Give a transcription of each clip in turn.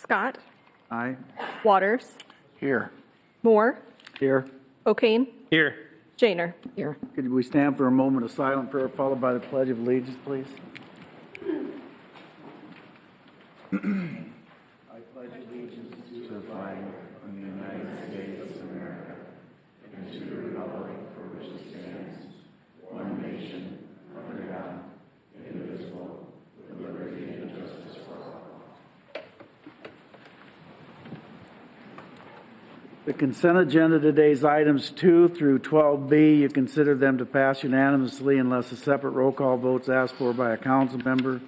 Scott, Aye. Waters, Here. Moore, Here. O'Kane, Here. Shaner. Here. Could we stand for a moment of silent prayer followed by the Pledge of Allegiance, please? I pledge allegiance to the flag of the United States of America and to the republic for which it stands, one nation, under God, indivisible, with liberty and justice for all. The consent agenda today's items 2 through 12B. You consider them to pass unanimously unless a separate roll call vote is asked for by a council member.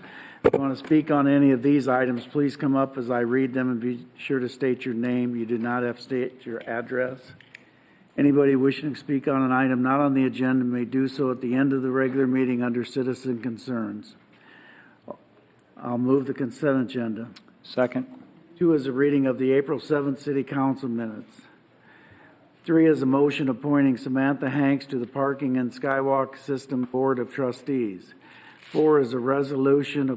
If you want to speak on any of these items, please come up as I read them and be sure to state your name. You do not have to state your address. Anybody wishing to speak on an item not on the agenda may do so at the end of the regular meeting under citizen concerns. I'll move the consent agenda. Second. 2 is a reading of the April 7th City Council minutes. 3 is a motion appointing Samantha Hanks to the Parking and Skywalk System Board of Trustees. 4 is a resolution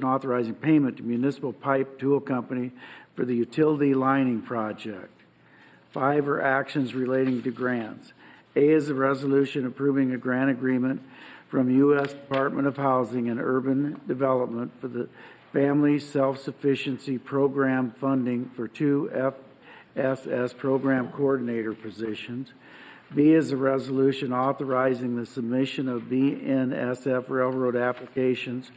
authorizing payment to Municipal Pipe Tool Company for the utility lining project. 5 are actions relating to grants. A is a resolution approving a grant agreement from U.S. Department of Housing and Urban Development for the Family Self-Sufficiency Program funding for 2 FSS program coordinator positions. B is a resolution authorizing the submission of BNSF railroad applications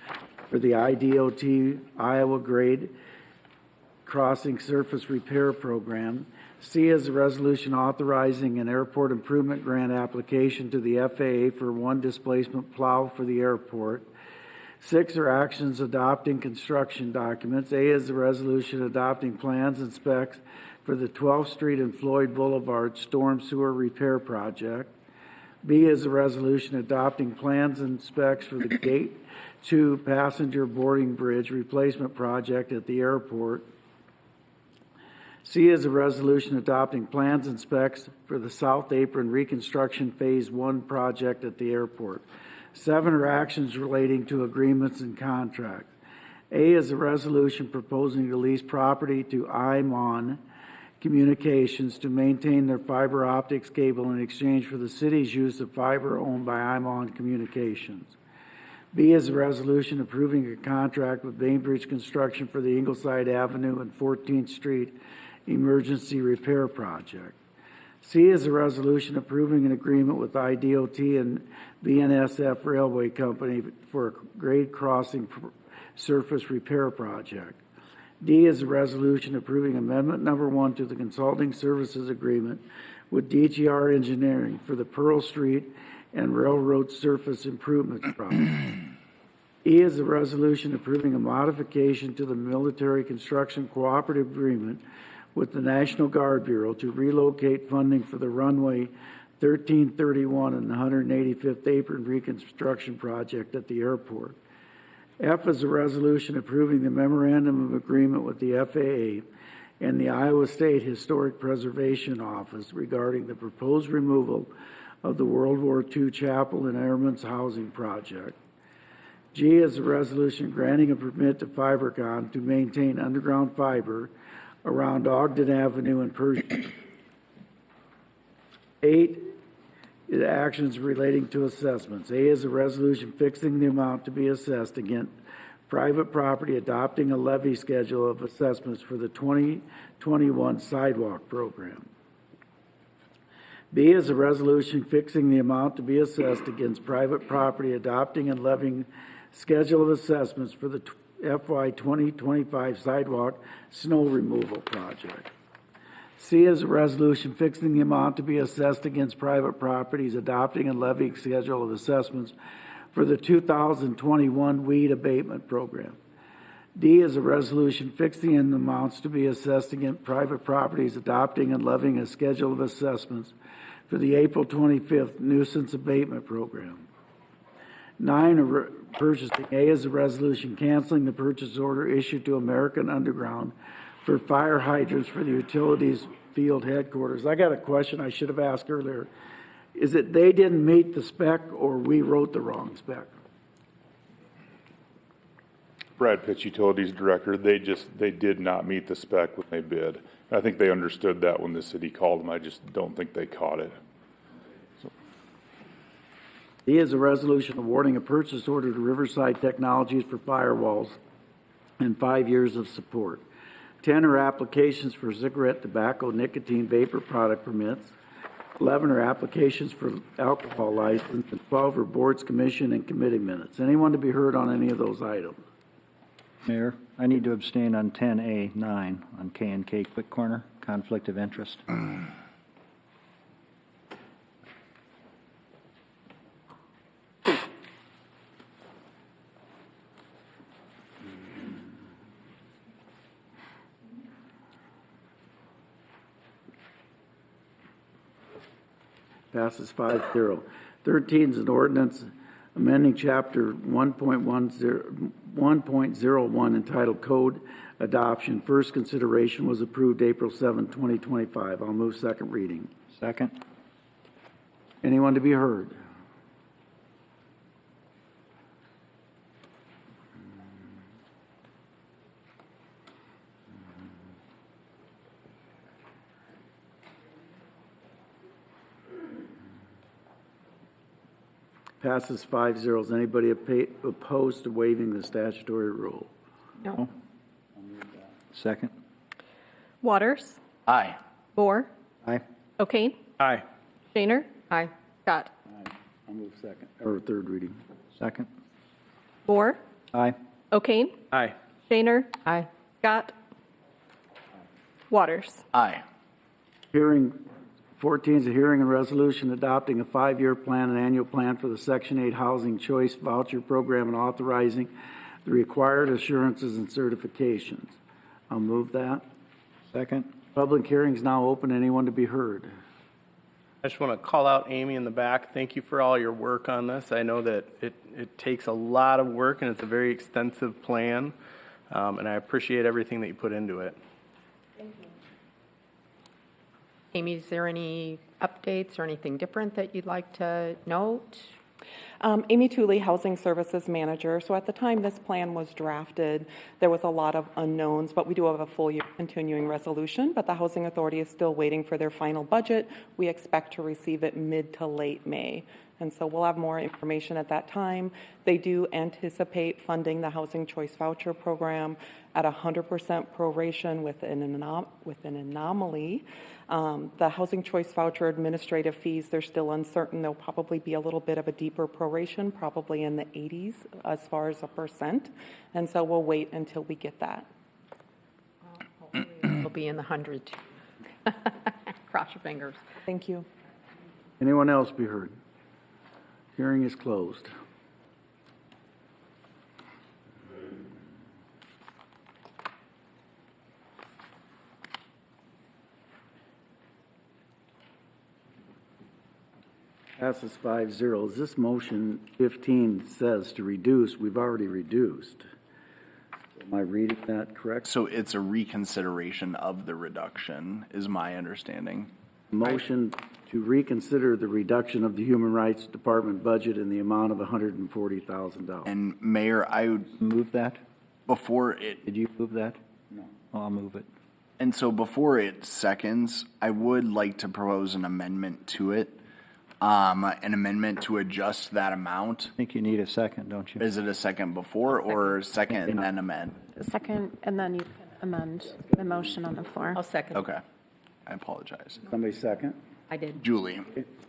for the IDOT Iowa Grade Crossing Surface Repair Program. C is a resolution authorizing an airport improvement grant application to the FAA for 1 displacement plow for the airport. 6 are actions adopting construction documents. A is a resolution adopting plans and specs for the 12th Street and Floyd Boulevard Storm Sewer Repair Project. B is a resolution adopting plans and specs for the Gate 2 Passenger Boarding Bridge Replacement Project at the airport. C is a resolution adopting plans and specs for the South Apron Reconstruction Phase 1 project at the airport. 7 are actions relating to agreements and contracts. A is a resolution proposing to lease property to IMON Communications to maintain their fiber optics cable in exchange for the city's use of fiber owned by IMON Communications. B is a resolution approving a contract with Bainbridge Construction for the Ingleside Avenue and 14th Street Emergency Repair Project. C is a resolution approving an agreement with IDOT and BNSF Railway Company for a grade crossing surface repair project. D is a resolution approving amendment number 1 to the consulting services agreement with DGR Engineering for the Pearl Street and Railroad Surface Improvements project. E is a resolution approving a modification to the Military Construction Cooperative Agreement with the National Guard Bureau to relocate funding for the runway 1331 and the 185th Apron Reconstruction Project at the airport. F is a resolution approving the memorandum of agreement with the FAA and the Iowa State Historic Preservation Office regarding the proposed removal of the World War II Chapel and Airmen's Housing Project. G is a resolution granting a permit to Fibercon to maintain underground fiber around Ogden Avenue and Pershing. 8 is actions relating to assessments. A is a resolution fixing the amount to be assessed against private property, adopting a levy schedule of assessments for the 2021 sidewalk program. B is a resolution fixing the amount to be assessed against private property, adopting and levying schedule of assessments for the FY 2025 sidewalk snow removal project. C is a resolution fixing the amount to be assessed against private properties, adopting and levying schedule of assessments for the 2021 weed abatement program. D is a resolution fixing the amounts to be assessed against private properties, adopting and levying a schedule of assessments for the April 25th nuisance abatement program. 9, purchasing. A is a resolution canceling the purchase order issued to American Underground for fire hydrants for the utilities field headquarters. I got a question I should have asked earlier. Is it they didn't meet the spec or we wrote the wrong spec? Brad Pitts, Utilities Director, they did not meet the spec when they bid. I think they understood that when the city called them. I just don't think they caught it. D is a resolution awarding a purchase order to Riverside Technologies for firewalls and 5 years of support. 10 are applications for cigarette, tobacco, nicotine, vapor product permits. 11 are applications for alcohol license, and 12 are boards, commission, and committee minutes. Anyone to be heard on any of those items? Mayor, I need to abstain on 10A9 on K&K Quick Corner, conflict of interest. Passes 5-0. 13 is an ordinance amending Chapter 1.01 entitled Code Adoption. First consideration was approved April 7, 2025. I'll move second reading. Second. Anyone to be heard? Passes 5-0. Is anybody opposed to waiving the statutory rule? No. Second. Waters? Aye. Moore? Aye. O'Kane? Aye. Shaner? Aye. Scott? I'll move second, or third reading. Second. Moore? Aye. O'Kane? Aye. Shaner? Aye. Scott? Waters? Aye. Hearing 14 is a hearing and resolution adopting a 5-year plan and annual plan for the Section 8 Housing Choice Voucher Program and authorizing the required assurances and certifications. I'll move that. Second. Public hearing is now open. Anyone to be heard? I just want to call out Amy in the back. Thank you for all your work on this. I know that it takes a lot of work and it's a very extensive plan, and I appreciate everything that you put into it. Amy, is there any updates or anything different that you'd like to note? Amy Tooley, Housing Services Manager. So at the time this plan was drafted, there was a lot of unknowns, but we do have a full year continuing resolution, but the Housing Authority is still waiting for their final budget. We expect to receive it mid to late May. And so we'll have more information at that time. They do anticipate funding the Housing Choice Voucher Program at 100% proration with an anomaly. The Housing Choice Voucher administrative fees, they're still uncertain. There'll probably be a little bit of a deeper proration, probably in the 80s as far as a percent. And so we'll wait until we get that. It'll be in the 100. Cross your fingers. Thank you. Anyone else be heard? Hearing is closed. Passes 5-0. This motion 15 says to reduce. We've already reduced. Am I reading that correct? So it's a reconsideration of the reduction, is my understanding. Motion to reconsider the reduction of the Human Rights Department budget in the amount of $140,000. And Mayor, I would, Move that? before it, Did you move that? No. I'll move it. and so before it seconds, I would like to propose an amendment to it. An amendment to adjust that amount. I think you need a second, don't you? Is it a second before or second and then amend? Second, and then you can amend the motion on the floor. I'll second. Okay. I apologize. Somebody second? I did. Julie.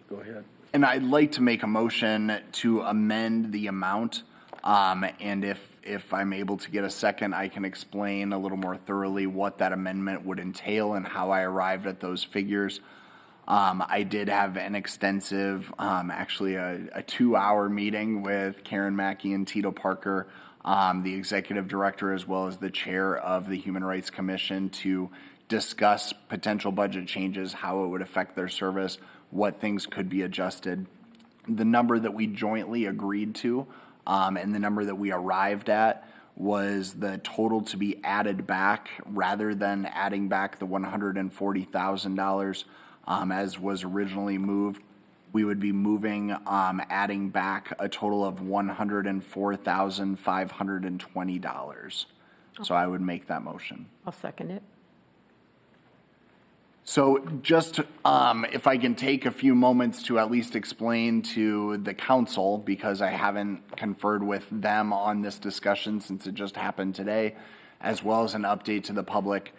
Go ahead. And I'd like to make a motion to amend the amount. And if I'm able to get a second, I can explain a little more thoroughly what that amendment would entail and how I arrived at those figures. I did have an extensive, actually a 2-hour meeting with Karen Mackey and Tito Parker, the executive director, as well as the chair of the Human Rights Commission, to discuss potential budget changes, how it would affect their service, what things could be adjusted. The number that we jointly agreed to, and the number that we arrived at, was the total to be added back rather than adding back the $140,000 as was originally moved. we would be moving, adding back a total of $104,520. So I would make that motion. I'll second it. So just, if I can take a few moments to at least explain to the council, because I haven't conferred with them on this discussion since it just happened today, as well as an update to the public.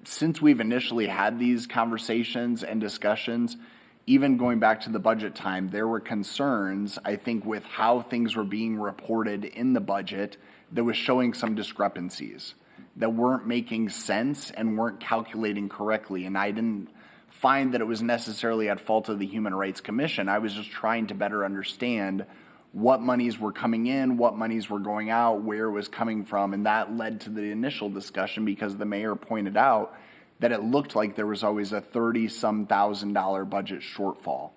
Since we've initially had these conversations and discussions, even going back to the budget time, there were concerns, I think, with how things were being reported in the budget that was showing some discrepancies that weren't making sense and weren't calculating correctly. And I didn't find that it was necessarily at fault of the Human Rights Commission. I was just trying to better understand what monies were coming in, what monies were going out, where it was coming from. And that led to the initial discussion because the mayor pointed out that it looked like there was always a $30-some thousand budget shortfall,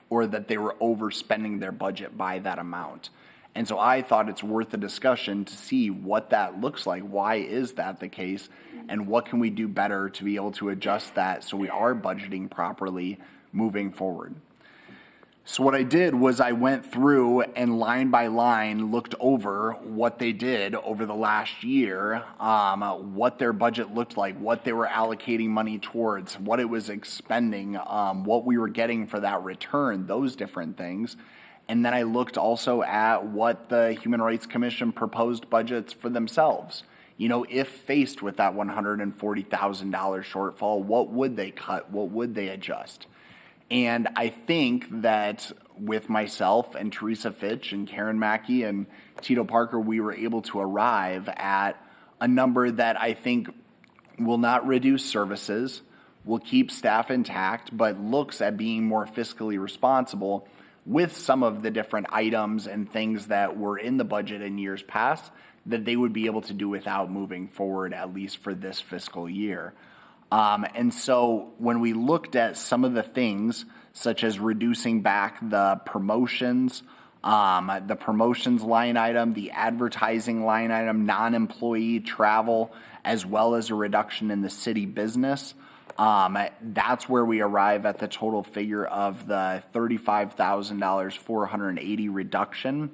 or that they were overspending their budget by that amount. And so I thought it's worth a discussion to see what that looks like. Why is that the case? And what can we do better to be able to adjust that so we are budgeting properly moving forward? So what I did was I went through and line by line looked over what they did over the last year, what their budget looked like, what they were allocating money towards, what it was expending, what we were getting for that return, those different things. And then I looked also at what the Human Rights Commission proposed budgets for themselves. You know, if faced with that $140,000 shortfall, what would they cut? What would they adjust? And I think that with myself and Teresa Fitch and Karen Mackey and Tito Parker, we were able to arrive at a number that I think will not reduce services, will keep staff intact, but looks at being more fiscally responsible with some of the different items and things that were in the budget in years past that they would be able to do without moving forward, at least for this fiscal year. And so when we looked at some of the things, such as reducing back the promotions line item, the advertising line item, non-employee travel, as well as a reduction in the city business, that's where we arrive at the total figure of the $35,480 reduction.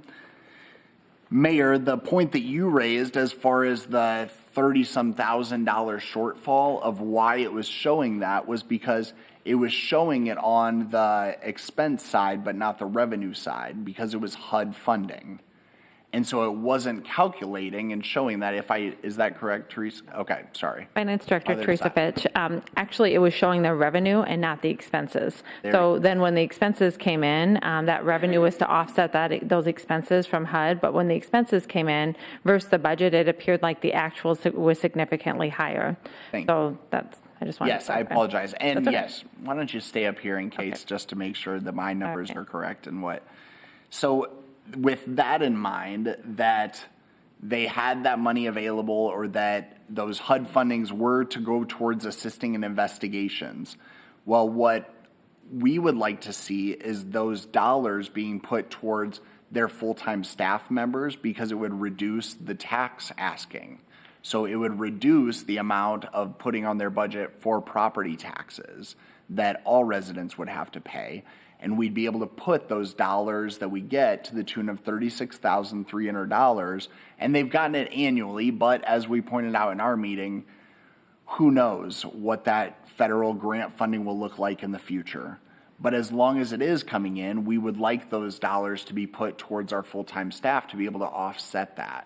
Mayor, the point that you raised as far as the $30-some thousand shortfall of why it was showing that was because it was showing it on the expense side but not the revenue side because it was HUD funding. And so it wasn't calculating and showing that is that correct, Teresa? Okay, sorry. Finance Director Other Teresa side. Fitch. Actually, it was showing the revenue and not the expenses. So then when the expenses came in, that revenue was to offset those expenses from HUD. But when the expenses came in versus the budget, it appeared like the actual was significantly higher. Thank So that's, I just wanted to Yes, I clarify. apologize. And That's okay. yes, why don't you stay up here in case, just to make sure that my numbers are correct and what. So with that in mind, that they had that money available or that those HUD fundings were to go towards assisting in investigations. Well, what we would like to see is those dollars being put towards their full-time staff members because it would reduce the tax asking. So it would reduce the amount of putting on their budget for property taxes that all residents would have to pay. And we'd be able to put those dollars that we get to the tune of $36,300. And they've gotten it annually, but as we pointed out in our meeting, who knows what that federal grant funding will look like in the future. But as long as it is coming in, we would like those dollars to be put towards our full-time staff to be able to offset that.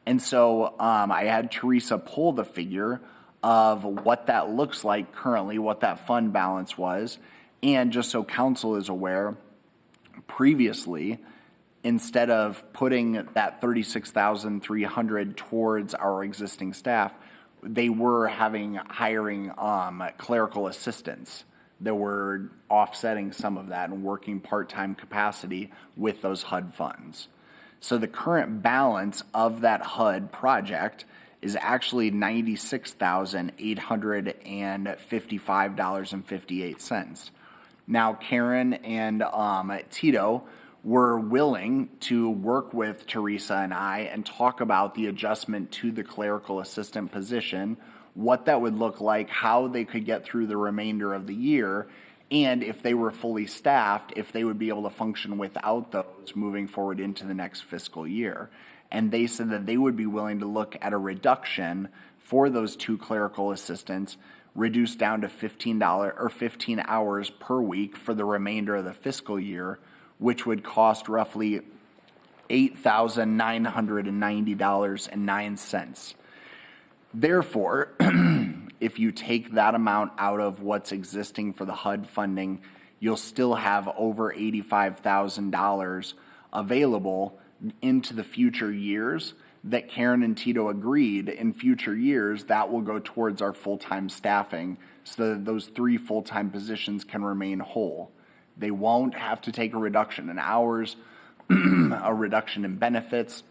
And so I had Teresa pull the figure of what that looks like currently, what that fund balance was. And just so council is aware, previously, instead of putting that $36,300 towards our existing staff, they were hiring clerical assistants that were offsetting some of that and working part-time capacity with those HUD funds. So the current balance of that HUD project is actually $96,855.58. Now, Karen and Tito were willing to work with Teresa and I and talk about the adjustment to the clerical assistant position, what that would look like, how they could get through the remainder of the year, and if they were fully staffed, if they would be able to function without those moving forward into the next fiscal year. And they said that they would be willing to look at a reduction for those 2 clerical assistants, reduced down to $15 or 15 hours per week for the remainder of the fiscal year, which would cost roughly $8,990.09. Therefore, if you take that amount out of what's existing for the HUD funding, you'll still have over $85,000 available into the future years that Karen and Tito agreed in future years that will go towards our full-time staffing so that those 3 full-time positions can remain whole. They won't have to take a reduction in hours, a reduction in benefits,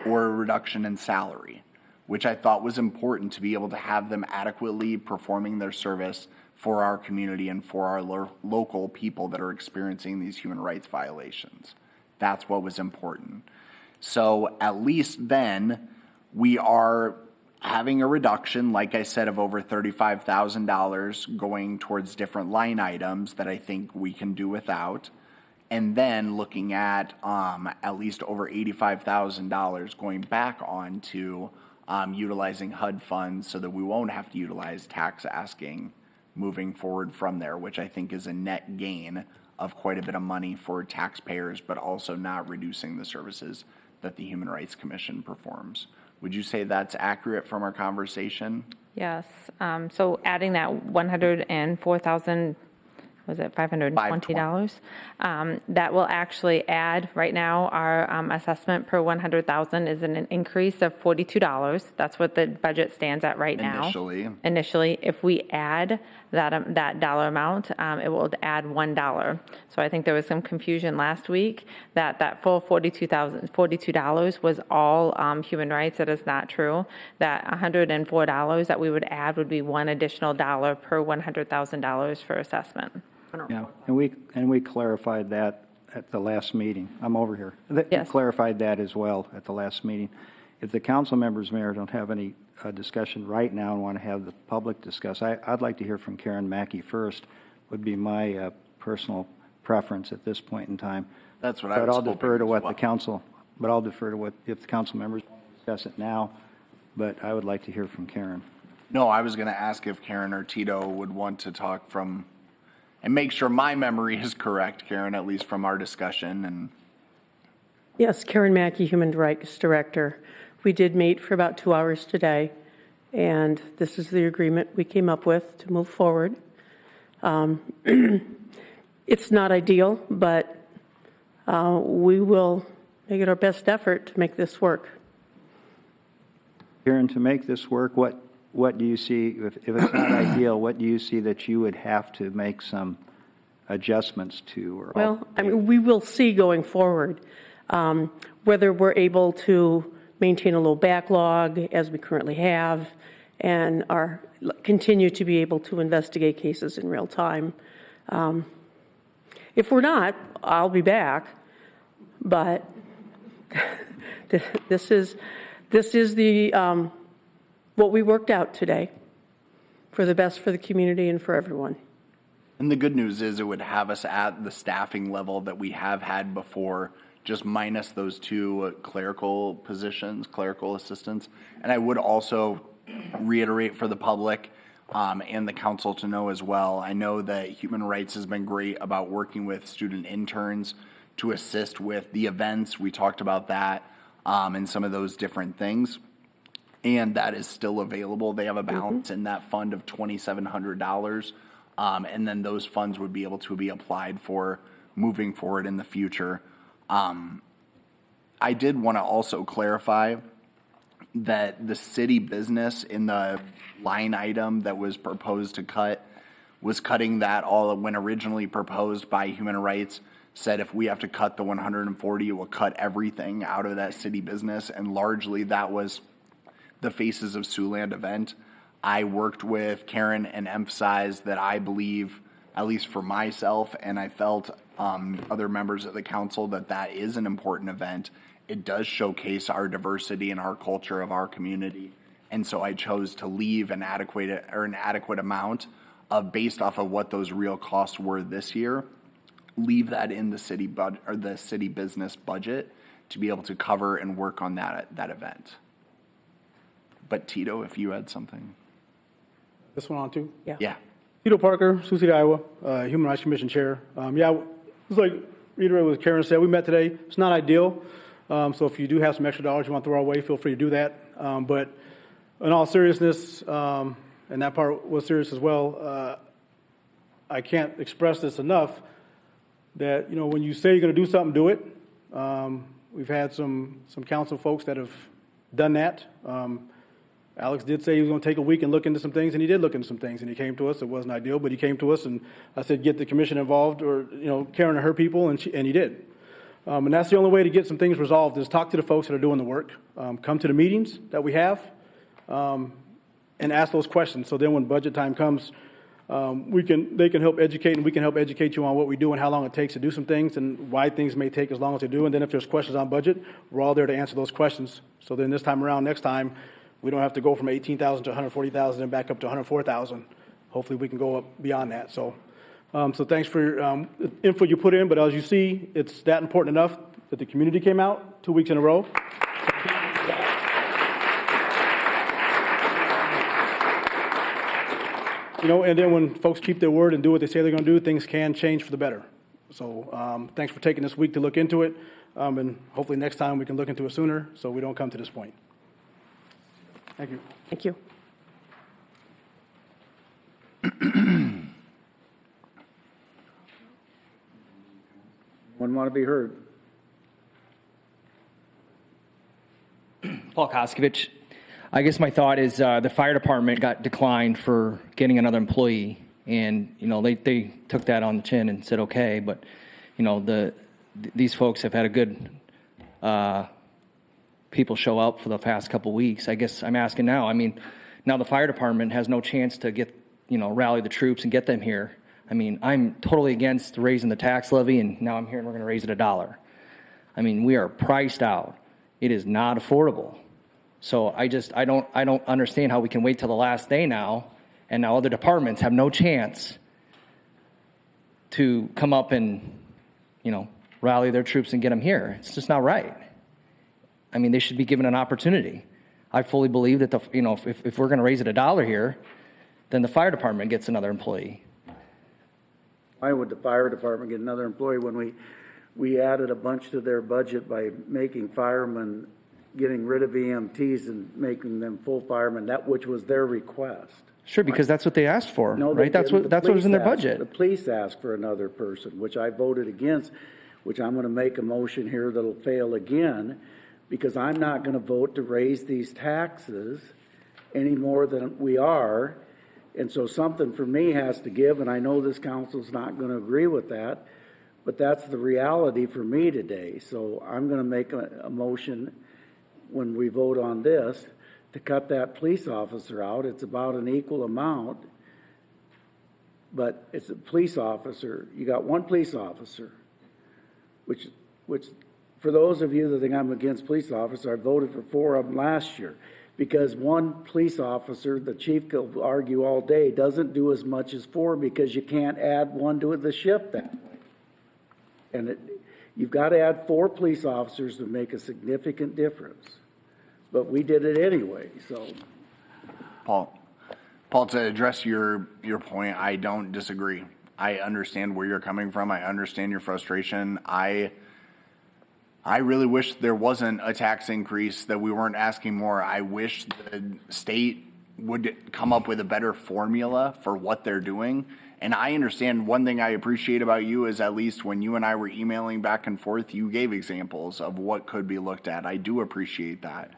or a reduction in salary, which I thought was important to be able to have them adequately performing their service for our community and for our local people that are experiencing these human rights violations. That's what was important. So at least then we are having a reduction, like I said, of over $35,000 going towards different line items that I think we can do without. And then looking at least over $85,000 going back onto utilizing HUD funds so that we won't have to utilize tax asking moving forward from there, which I think is a net gain of quite a bit of money for taxpayers, but also not reducing the services that the Human Rights Commission performs. Would you say that's accurate from our conversation? Yes. So adding that 104,000, was it $520? That will actually add, right now, our assessment per 100,000 is an increase of $42. That's what the budget stands at right now. Initially, if we add that dollar amount, it will add $1. So I think there was some confusion last week that full $42 was all human rights. That is not true. That $104 that we would add would be one additional dollar per $100,000 for assessment. Yeah, and we clarified that at the last meeting. I'm over here. Yes. We clarified that as well at the last meeting. If the council members, Mayor, don't have any discussion right now and want to have the public discuss, I'd like to hear from Karen Mackey first, would be my personal preference at this point in time. That's what I was But I'll hoping defer to as what well. the council, but I'll defer to what, if the council members want to discuss it now, but I would like to hear from Karen. No, I was going to ask if Karen or Tito would want to talk from, and make sure my memory is correct, Karen, at least from our discussion. And yes, Karen Mackey, Human Rights Director. We did meet for about 2 hours today, and this is the agreement we came up with to move forward. It's not ideal, but we will make it our best effort to make this work. Karen, to make this work, what do you see, if it's not ideal, what do you see that you would have to make some adjustments to? Or well, I mean, we will see going forward whether we're able to maintain a low backlog as we currently have and continue to be able to investigate cases in real time. If we're not, I'll be back, but this is the what we worked out today for the best for the community and for everyone. And the good news is it would have us at the staffing level that we have had before, just minus those 2 clerical positions, clerical assistants. And I would also reiterate for the public and the council to know as well, I know that Human Rights has been great about working with student interns to assist with the events. We talked about that and some of those different things. And that is still available. They have a balance in that fund of $2,700. And then those funds would be able to be applied for moving forward in the future. I did want to also clarify that the city business in the line item that was proposed to cut was cutting that all when originally proposed by Human Rights said if we have to cut the 140, it will cut everything out of that city business. And largely that was the Faces of Siouxland event. I worked with Karen and emphasized that I believe, at least for myself, and I felt other members of the council, that is an important event. It does showcase our diversity and our culture of our community. And so I chose to leave an adequate amount based off of what those real costs were this year, leave that in the city or the city business budget to be able to cover and work on that event. But Tito, if you had something. This one on too? Yeah. Tito Parker, Sioux City, Iowa, Human Rights Commission Chair. It's like reiterate what Karen said. We met today. It's not ideal. So if you do have some extra dollars you want to throw our way, feel free to do that. But in all seriousness, and that part was serious as well, I can't express this enough that, when you say you're going to do something, do it. We've had some council folks that have done that. Alex did say he was going to take a week and look into some things, and he did look into some things, and he came to us. It wasn't ideal, but he came to us, and I said, get the commission involved, or, Karen and her people, and he did. And that's the only way to get some things resolved is talk to the folks that are doing the work. Come to the meetings that we have, and ask those questions. So then when budget time comes, they can help educate, and we can help educate you on what we do and how long it takes to do some things and why things may take as long as they do. And then if there's questions on budget, we're all there to answer those questions. So then this time around, next time, we don't have to go from 18,000 to 140,000 and back up to 104,000. Hopefully we can go up beyond that. So thanks for the info you put in, but as you see, it's that important enough that the community came out 2 weeks in a row. And then when folks keep their word and do what they say they're going to do, things can change for the better. So thanks for taking this week to look into it, and hopefully next time we can look into it sooner so we don't come to this point. Thank you. Thank you. One want to be heard. Paul Koskovich. I guess my thought is the fire department got declined for getting another employee, and they took that on the chin and said okay, but these folks have had a good people show up for the past couple weeks. I guess I'm asking now. Now the fire department has no chance to get rally the troops and get them here. I'm totally against raising the tax levy, and now I'm hearing we're going to raise it $1. We are priced out. It is not affordable. So I don't understand how we can wait till the last day now, and now other departments have no chance to come up and, rally their troops and get them here. It's just not right. They should be given an opportunity. I fully believe that if we're going to raise it $1 here, then the fire department gets another employee. Why would the fire department get another employee when we added a bunch to their budget by making firemen, getting rid of EMTs and making them full firemen, which was their request? Sure, because that's what they asked for, No, right? That's what was in their budget. The police asked for another person, which I voted against, which I'm going to make a motion here that'll fail again, because I'm not going to vote to raise these taxes any more than we are. And so something for me has to give, and I know this council's not going to agree with that, but that's the reality for me today. So I'm going to make a motion when we vote on this to cut that police officer out. It's about an equal amount, but it's a police officer. You got one police officer, which for those of you that think I'm against police officers, I voted for 4 of them last year, because one police officer, the chief could argue all day, doesn't do as much as 4 because you can't add one to the shift that way. And you've got to add 4 police officers to make a significant difference. But we did it anyway, so. Paul, to address your point, I don't disagree. I understand where you're coming from. I understand your frustration. I really wish there wasn't a tax increase, that we weren't asking more. I wish the state would come up with a better formula for what they're doing. And I understand one thing I appreciate about you is at least when you and I were emailing back and forth, you gave examples of what could be looked at. I do appreciate that.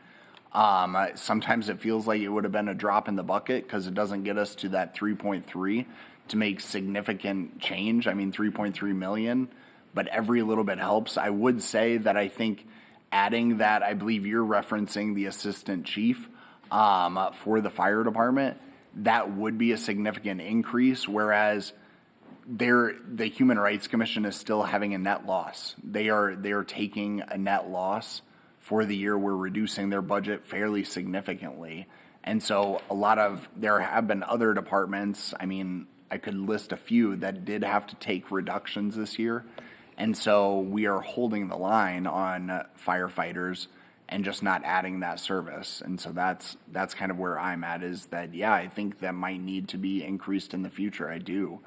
Sometimes it feels like it would have been a drop in the bucket because it doesn't get us to that 3.3 to make significant change. 3.3 million. But every little bit helps. I would say that I think adding that, I believe you're referencing the assistant chief for the fire department, that would be a significant increase, whereas the Human Rights Commission is still having a net loss. They are taking a net loss for the year. We're reducing their budget fairly significantly. And so there have been other departments, could list a few that did have to take reductions this year. And so we are holding the line on firefighters and just not adding that service. And so that's kind of where I'm at, is that, yeah, I think that might need to be increased in the future. I do.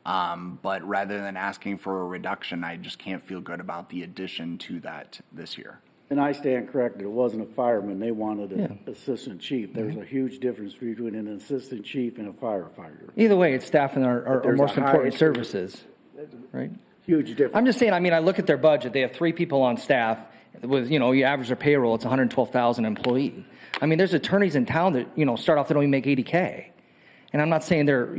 But rather than asking for a reduction, I just can't feel good about the addition to that this year. And I stand corrected, it wasn't a fireman, they wanted an assistant chief. There's a huge difference between an assistant chief and a firefighter. Either way, it's staffing our there's most a important high- services, right? Huge difference. I'm just saying, I mean, I look at their budget, they have 3 people on staff with, you average their payroll, it's 112,000 employee. I mean, there's attorneys in town that, start off, they don't even make 80K. And I'm not saying they're,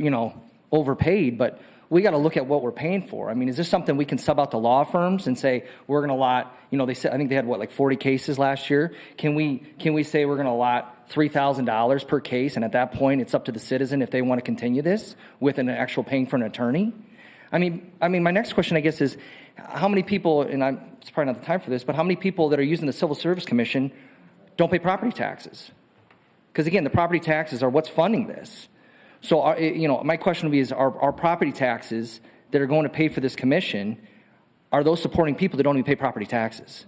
overpaid, but we got to look at what we're paying for. I mean, is this something we can sub out to law firms and say, we're going to allot, they said, I think they had like 40 cases last year. Can we say we're going to allot $3,000 per case, and at that point, it's up to the citizen if they want to continue this with an actual paying for an attorney? I mean, my next question, I guess, is how many people, and it's probably not the time for this, but how many people that are using the Civil Service Commission don't pay property taxes? Because again, the property taxes are what's funding this. So, my question would be, is our property taxes that are going to pay for this commission, are those supporting people that don't even pay property taxes?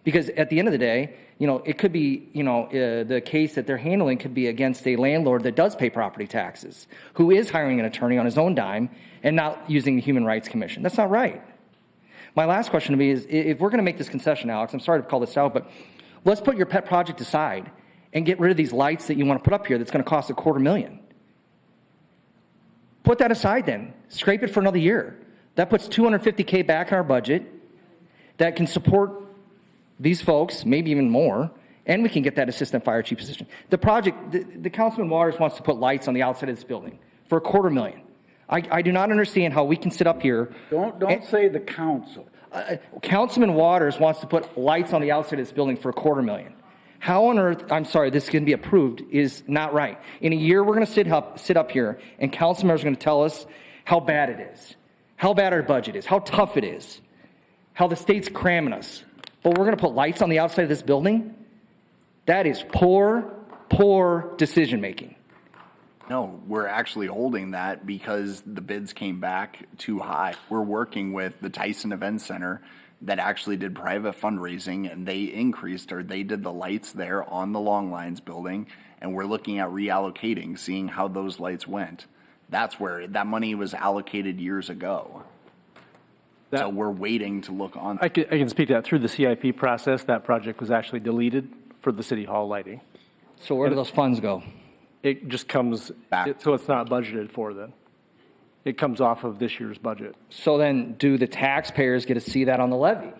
Because at the end of the day, it could be, the case that they're handling could be against a landlord that does pay property taxes, who is hiring an attorney on his own dime and not using the Human Rights Commission. That's not right. My last question to me is, if we're going to make this concession, Alex, I'm sorry to call this out, but let's put your pet project aside and get rid of these lights that you want to put up here that's going to cost $250,000. Put that aside then. Scrape it for another year. That puts $250K back in our budget that can support these folks, maybe even more, and we can get that assistant fire chief position. The project, the Councilman Waters wants to put lights on the outside of this building for $250,000. I do not understand how we can sit up here. Don't say the council. Councilman Waters wants to put lights on the outside of this building for $250,000. How on earth, I'm sorry, this can be approved is not right. In a year, we're going to sit up here, and council members are going to tell us how bad it is, how bad our budget is, how tough it is, how the state's cramming us. But we're going to put lights on the outside of this building? That is poor decision-making. No, we're actually holding that because the bids came back too high. We're working with the Tyson Event Center that actually did private fundraising, and they did the lights there on the Long Lines building, and we're looking at reallocating, seeing how those lights went. That's where that money was allocated years ago. So we're waiting to look on. I can speak to that. Through the CIP process, that project was actually deleted for the city hall lighting. So where do those funds go? It just comes back. So it's not budgeted for then. It comes off of this year's budget. So then do the taxpayers get to see that on the levy?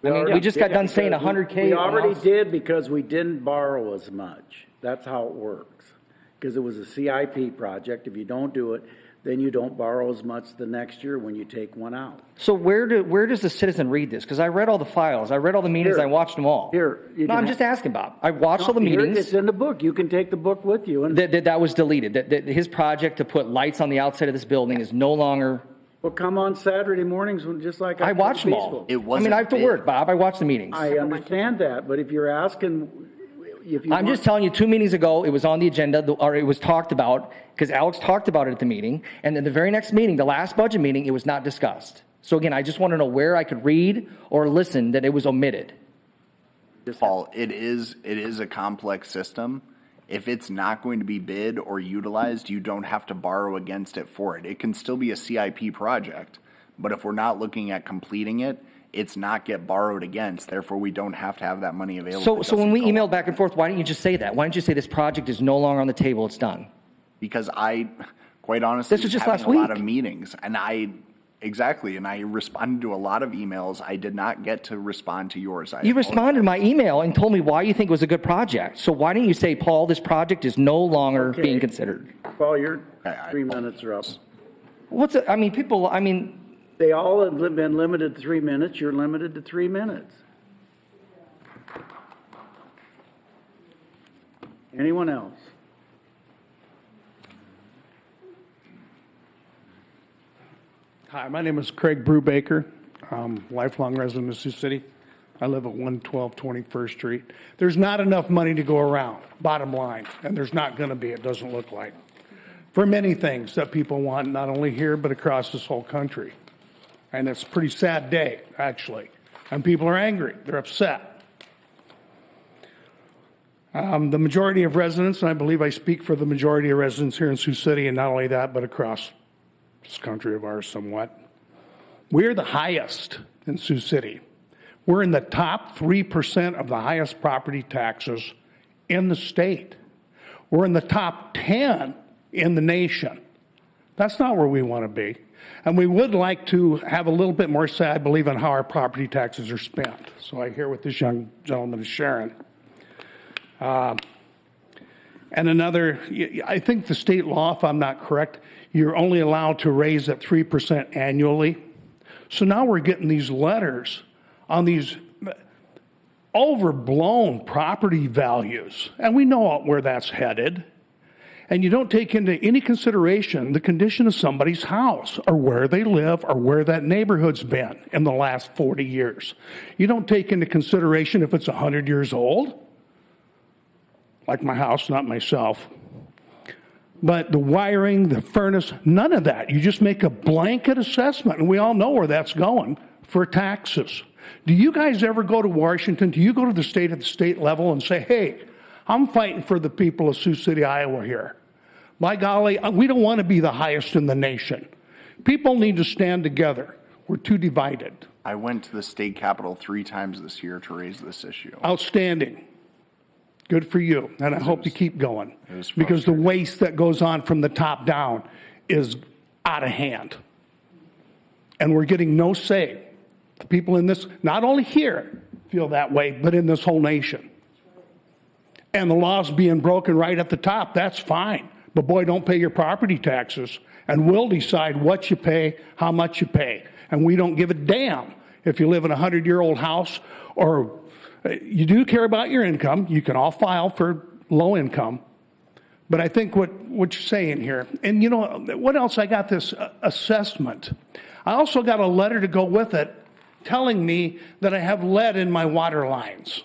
I mean, we just got done saying 100K. We already did because we didn't borrow as much. That's how it works. Because it was a CIP project. If you don't do it, then you don't borrow as much the next year when you take one out. So where does the citizen read this? Because I read all the files. I read all the meetings. I watched them all. I'm just asking, Bob. I watched all the meetings. It's in the book. You can take the book with you. And that was deleted. That his project to put lights on the outside of this building is no longer. Well, come on Saturday mornings when just like I watched them all. I have to work, Bob. I watched the meetings. I understand that, but if you're asking, I'm just telling you, 2 meetings ago, it was on the agenda, or it was talked about, because Alex talked about it at the meeting, and then the very next meeting, the last budget meeting, it was not discussed. So again, I just want to know where I could read or listen that it was omitted. Paul, it is a complex system. If it's not going to be bid or utilized, you don't have to borrow against it for it. It can still be a CIP project, but if we're not looking at completing it, it's not get borrowed against. Therefore, we don't have to have that money available. So when we emailed back and forth, why didn't you just say that? Why didn't you say this project is no longer on the table, it's done? Because I, quite honestly, this was just having last week. A lot of meetings, and I responded to a lot of emails. I did not get to respond to yours. You responded to my email and told me why you think it was a good project. So why didn't you say, Paul, this project is no longer being considered? Paul, your 3 minutes are up. They all have been limited to 3 minutes. You're limited to 3 minutes. Anyone else? Hi, my name is Craig Brubaker. I'm lifelong resident of Sioux City. I live at 112 21st Street. There's not enough money to go around, bottom line, and there's not going to be, it doesn't look like. for many things that people want, not only here, but across this whole country. And it's a pretty sad day, actually. And people are angry. They're upset. The majority of residents, and I believe I speak for the majority of residents here in Sioux City, and not only that, but across this country of ours somewhat, we're the highest in Sioux City. We're in the top 3% of the highest property taxes in the state. We're in the top 10 in the nation. That's not where we want to be. And we would like to have a little bit more say, I believe, on how our property taxes are spent. So I hear what this young gentleman is sharing. And another, I think the state law, if I'm not correct, you're only allowed to raise at 3% annually. So now we're getting these letters on these overblown property values. And we know where that's headed. And you don't take into any consideration the condition of somebody's house or where they live or where that neighborhood's been in the last 40 years. You don't take into consideration if it's 100 years old, like my house, not myself. But the wiring, the furnace, none of that. You just make a blanket assessment, and we all know where that's going for taxes. Do you guys ever go to Washington? Do you go to the state at the state level and say, hey, I'm fighting for the people of Sioux City, Iowa here. By golly, we don't want to be the highest in the nation. People need to stand together. We're too divided. I went to the state capitol 3 times this year to raise this issue. Outstanding. Good for you. And I hope you keep going. Because the waste that goes on from the top down is out of hand. And we're getting no say. The people in this, not only here, feel that way, but in this whole nation. And the law's being broken right at the top, that's fine. But boy, don't pay your property taxes, and we'll decide what you pay, how much you pay. And we don't give a damn if you live in a 100-year-old house, or you do care about your income. You can all file for low income. But I think what you're saying here, and you know, what else? I got this assessment. I also got a letter to go with it telling me that I have lead in my water lines.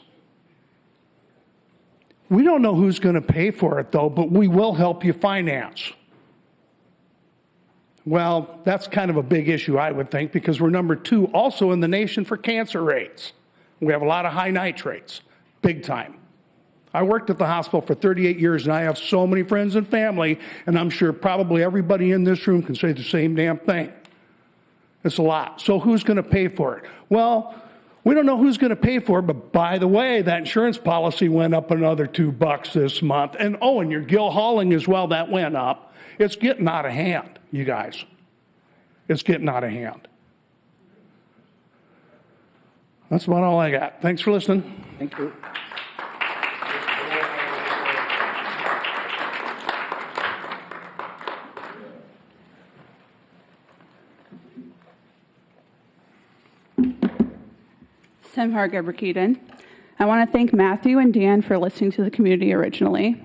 We don't know who's going to pay for it, though, but we will help you finance. Well, that's kind of a big issue, I would think, because we're number 2 also in the nation for cancer rates. We have a lot of high nitrates, big time. I worked at the hospital for 38 years, and I have so many friends and family, and I'm sure probably everybody in this room can say the same damn thing. It's a lot. So who's going to pay for it? Well, we don't know who's going to pay for it, but by the way, that insurance policy went up another $2 this month. And and your gill hauling as well, that went up. It's getting out of hand, you guys. It's getting out of hand. That's about all I got. Thanks for listening. Thank you. Simhar Gebrkeeden. I want to thank Matthew and Dan for listening to the community originally.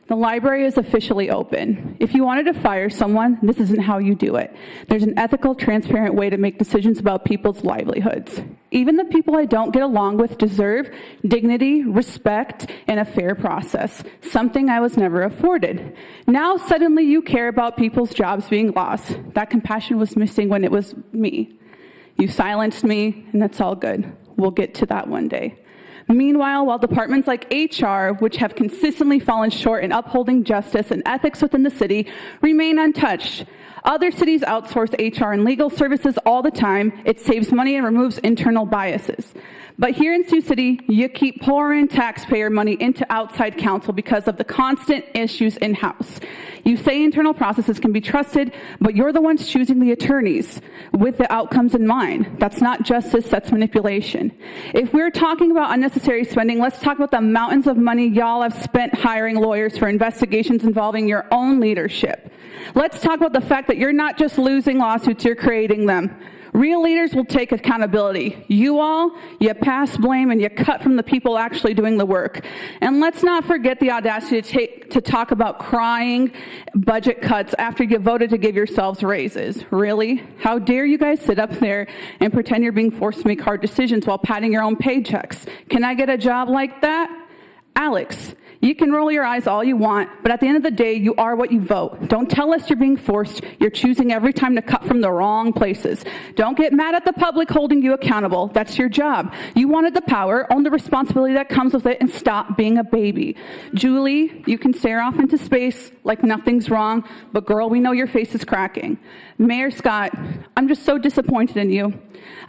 The library is officially open. If you wanted to fire someone, this isn't how you do it. There's an ethical, transparent way to make decisions about people's livelihoods. Even the people I don't get along with deserve dignity, respect, and a fair process, something I was never afforded. Now suddenly you care about people's jobs being lost. That compassion was missing when it was me. You silenced me, and that's all good. We'll get to that one day. Meanwhile, while departments like HR, which have consistently fallen short in upholding justice and ethics within the city, remain untouched. Other cities outsource HR and legal services all the time. It saves money and removes internal biases. But here in Sioux City, you keep pouring taxpayer money into outside counsel because of the constant issues in-house. You say internal processes can be trusted, but you're the ones choosing the attorneys with the outcomes in mind. That's not justice, that's manipulation. If we're talking about unnecessary spending, let's talk about the mountains of money y'all have spent hiring lawyers for investigations involving your own leadership. Let's talk about the fact that you're not just losing lawsuits, you're creating them. Real leaders will take accountability. You all, you pass blame and you cut from the people actually doing the work. And let's not forget the audacity to talk about crying budget cuts after you voted to give yourselves raises. Really? How dare you guys sit up there and pretend you're being forced to make hard decisions while padding your own paychecks? Can I get a job like that? Alex, You can roll your eyes all you want, but at the end of the day, you are what you vote. Don't tell us you're being forced. You're choosing every time to cut from the wrong places. Don't get mad at the public holding you accountable. That's your job. You wanted the power, own the responsibility that comes with it, and stop being a baby. Julie, you can stare off into space like nothing's wrong, but girl, we know your face is cracking. Mayor Scott, I'm just so disappointed in you.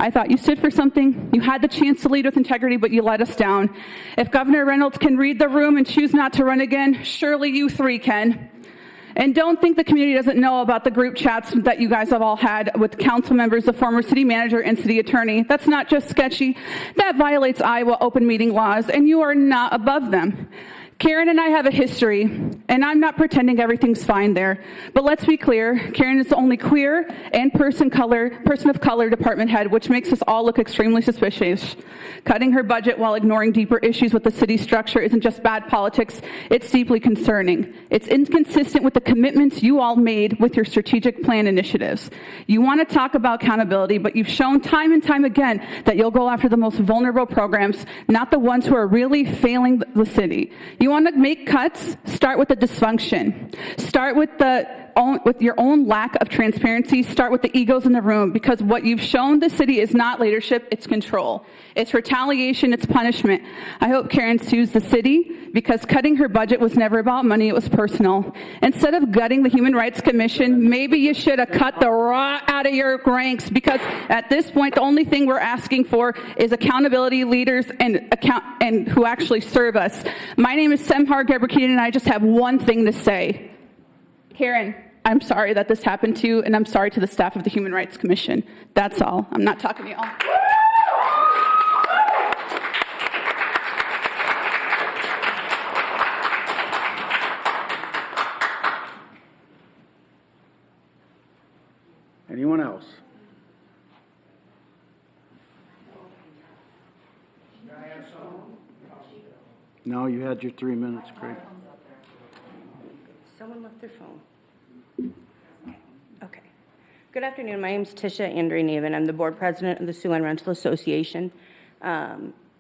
I thought you stood for something. You had the chance to lead with integrity, but you let us down. If Governor Reynolds can read the room and choose not to run again, surely you three can. And don't think the community doesn't know about the group chats that you guys have all had with council members, the former city manager, and city attorney. That's not just sketchy. That violates Iowa open meeting laws, and you are not above them. Karen and I have a history, and I'm not pretending everything's fine there. But let's be clear, Karen is the only queer and person of color department head, which makes us all look extremely suspicious. Cutting her budget while ignoring deeper issues with the city structure isn't just bad politics, it's deeply concerning. It's inconsistent with the commitments you all made with your strategic plan initiatives. You want to talk about accountability, but you've shown time and time again that you'll go after the most vulnerable programs, not the ones who are really failing the city. You want to make cuts? Start with the dysfunction. Start with your own lack of transparency. Start with the egos in the room, because what you've shown the city is not leadership, it's control. It's retaliation, it's punishment. I hope Karen sues the city, because cutting her budget was never about money, it was personal. Instead of gutting the Human Rights Commission, maybe you should have cut the raw out of your ranks, because at this point, the only thing we're asking for is accountability leaders and who actually serve us. My name is Semhar Gebrekian, and I just have one thing to say. Karen, I'm sorry that this happened to you, and I'm sorry to the staff of the Human Rights Commission. That's all. I'm not talking to y'all. Anyone else? No, you had your 3 minutes, Craig. Someone left their phone. Okay. Good afternoon. My name is Tisha Andre-Naven. I'm the board president of the Sioux Rental Association.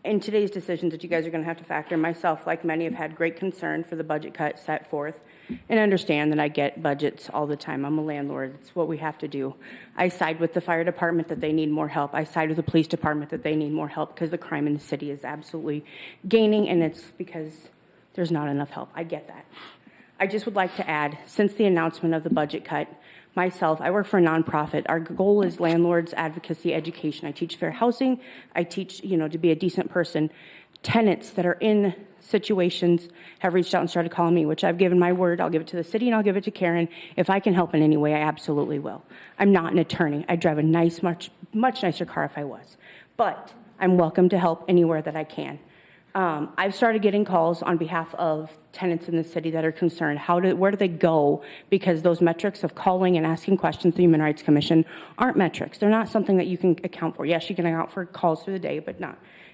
In today's decisions that you guys are going to have to factor, myself, like many, have had great concern for the budget cut set forth, and understand that I get budgets all the time. I'm a landlord. It's what we have to do. I side with the fire department that they need more help. I side with the police department that they need more help, because the crime in the city is absolutely gaining, and it's because there's not enough help. I get that. I just would like to add, since the announcement of the budget cut, myself, I work for a nonprofit. Our goal is landlords advocacy education. I teach fair housing. I teach, to be a decent person. Tenants that are in situations have reached out and started calling me, which I've given my word. I'll give it to the city and I'll give it to Karen. If I can help in any way, I absolutely will. I'm not an attorney. I drive a nice, much nicer car if I was. But I'm welcome to help anywhere that I can. I've started getting calls on behalf of tenants in the city that are concerned. Where do they go? Because those metrics of calling and asking questions to the Human Rights Commission aren't metrics. They're not something that you can account for. Yes, you can account for calls through the day, but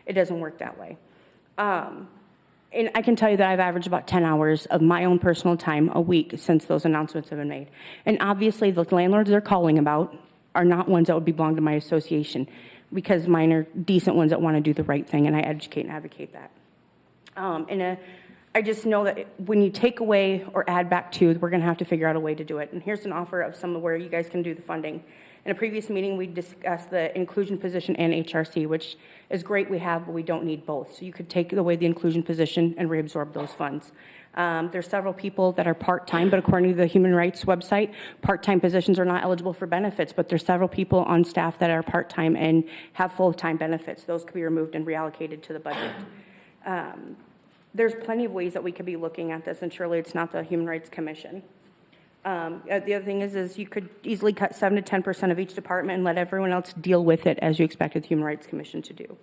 it doesn't work that way. And I can tell you that I've averaged about 10 hours of my own personal time a week since those announcements have been made. And obviously, the landlords they're calling about are not ones that would belong to my association, because mine are decent ones that want to do the right thing, and I educate and advocate that. I just know that when you take away or add back to, we're going to have to figure out a way to do it. And here's an offer of some of where you guys can do the funding. In a previous meeting, we discussed the inclusion position and HRC, which is great we have, but we don't need both. So you could take away the inclusion position and reabsorb those funds. There's several people that are part-time, but according to the Human Rights website, part-time positions are not eligible for benefits, but there's several people on staff that are part-time and have full-time benefits. Those could be removed and reallocated to the budget. There's plenty of ways that we could be looking at this, and surely it's not the Human Rights Commission. The other thing is you could easily cut 7 to 10% of each department and let everyone else deal with it as you expected the Human Rights Commission to do.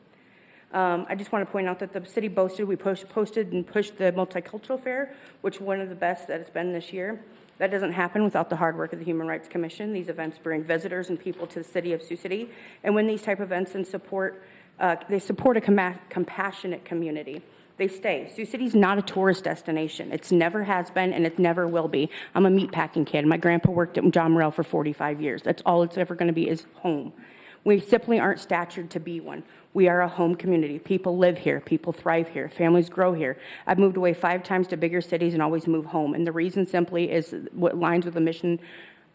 I just want to point out that the city posted the multicultural fair, which is one of the best that it's been this year. That doesn't happen without the hard work of the Human Rights Commission. These events bring visitors and people to the city of Sioux City, and when these type of events they support a compassionate community. They stay. Sioux City's not a tourist destination. It's never has been, and it never will be. I'm a meatpacking kid. My grandpa worked at John Morrell for 45 years. That's all it's ever going to be is home. We simply aren't statured to be one. We are a home community. People live here. People thrive here. Families grow here. I've moved away 5 times to bigger cities and always move home. And the reason simply is what aligns with the mission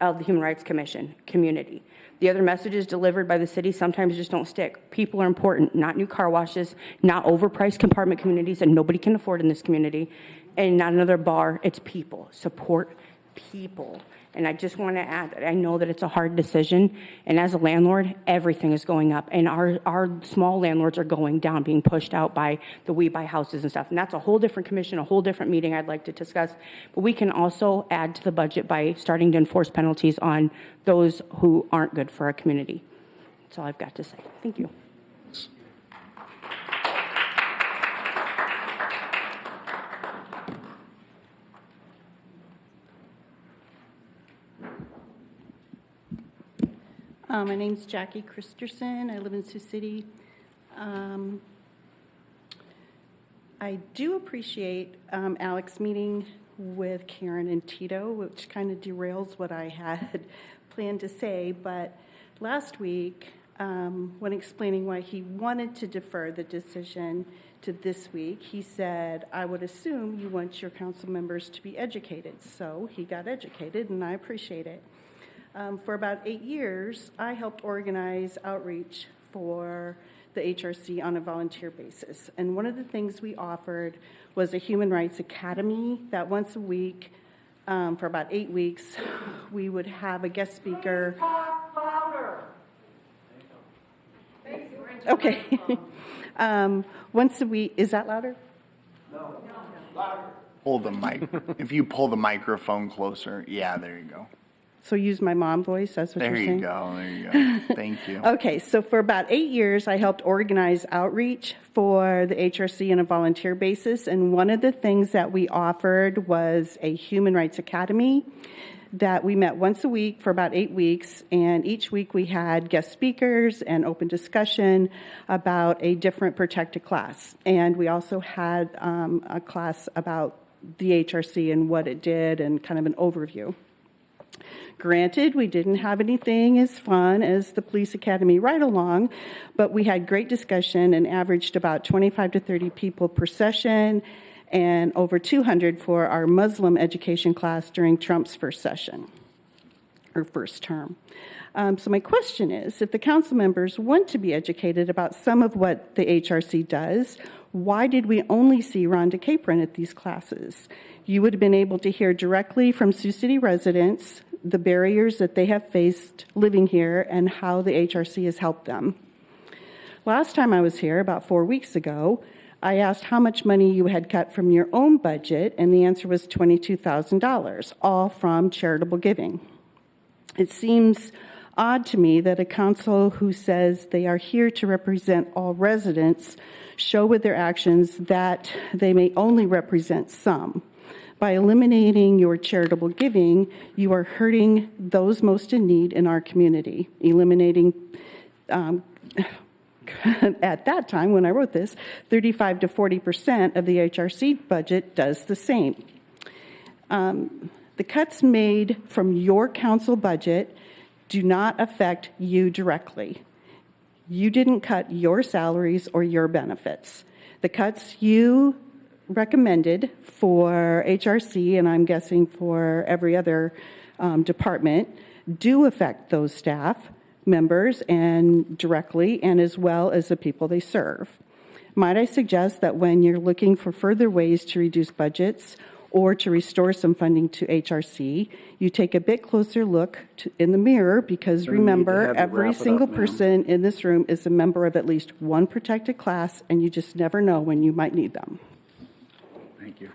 of the Human Rights Commission, community. The other messages delivered by the city sometimes just don't stick. People are important, not new car washes, not overpriced compartment communities that nobody can afford in this community, and not another bar. It's people. Support people. And I just want to add that I know that it's a hard decision, and as a landlord, everything is going up, and our small landlords are going down, being pushed out by the We Buy Houses and stuff. And that's a whole different commission, a whole different meeting I'd like to discuss. But we can also add to the budget by starting to enforce penalties on those who aren't good for our community. That's all I've got to say. Thank you. My name's Jackie Christerson. I live in Sioux City. I do appreciate Alex meeting with Karen and Tito, which kind of derails what I had planned to say. But last week, when explaining why he wanted to defer the decision to this week, he said, I would assume you want your council members to be educated. So he got educated, and I appreciate it. For about 8 years, I helped organize outreach for the HRC on a volunteer basis. And one of the things we offered was a Human Rights Academy that once a week, for about 8 weeks, we would have a guest speaker. Okay. Once a week, is that louder? No. Louder. Pull the mic. If you pull the microphone closer, yeah, there you go. So use my mom voice, that's what you're saying? There you go. Thank you. Okay, so for about 8 years, I helped organize outreach for the HRC on a volunteer basis, and one of the things that we offered was a Human Rights Academy that we met once a week for about 8 weeks, and each week we had guest speakers and open discussion about a different protected class. And we also had a class about the HRC and what it did and kind of an overview. Granted, we didn't have anything as fun as the Police Academy ride-along, but we had great discussion and averaged about 25 to 30 people per session and over 200 for our Muslim education class during Trump's first session, or first term. So my question is, if the council members want to be educated about some of what the HRC does, why did we only see Rhonda Capron at these classes? You would have been able to hear directly from Sioux City residents the barriers that they have faced living here and how the HRC has helped them. Last time I was here, about 4 weeks ago, I asked how much money you had cut from your own budget, and the answer was $22,000, all from charitable giving. It seems odd to me that a council who says they are here to represent all residents show with their actions that they may only represent some. By eliminating your charitable giving, you are hurting those most in need in our community. Eliminating, at that time when I wrote this, 35 to 40% of the HRC budget does the same. The cuts made from your council budget do not affect you directly. You didn't cut your salaries or your benefits. The cuts you recommended for HRC, and I'm guessing for every other department, do affect those staff members and directly, and as well as the people they serve. Might I suggest that when you're looking for further ways to reduce budgets or to restore some funding to HRC, you take a bit closer look in the mirror, because remember, every single person in this room is a member of at least one protected class, and you just never know when you might need them. Thank you.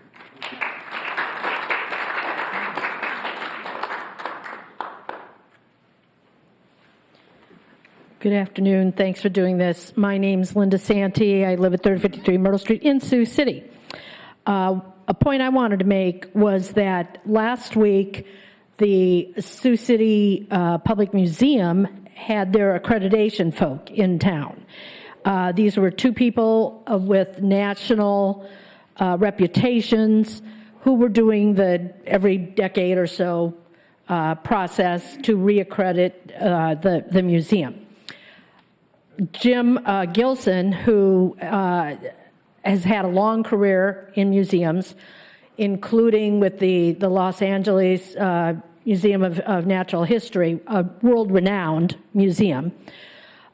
Good afternoon. Thanks for doing this. My name's Linda Santee. I live at 3053 Myrtle Street in Sioux City. A point I wanted to make was that last week the Sioux City Public Museum had their accreditation folk in town. These were two people with national reputations who were doing the every decade or so process to reaccredit the museum. Jim Gilson, who has had a long career in museums, including with the Los Angeles Museum of Natural History, a world-renowned museum,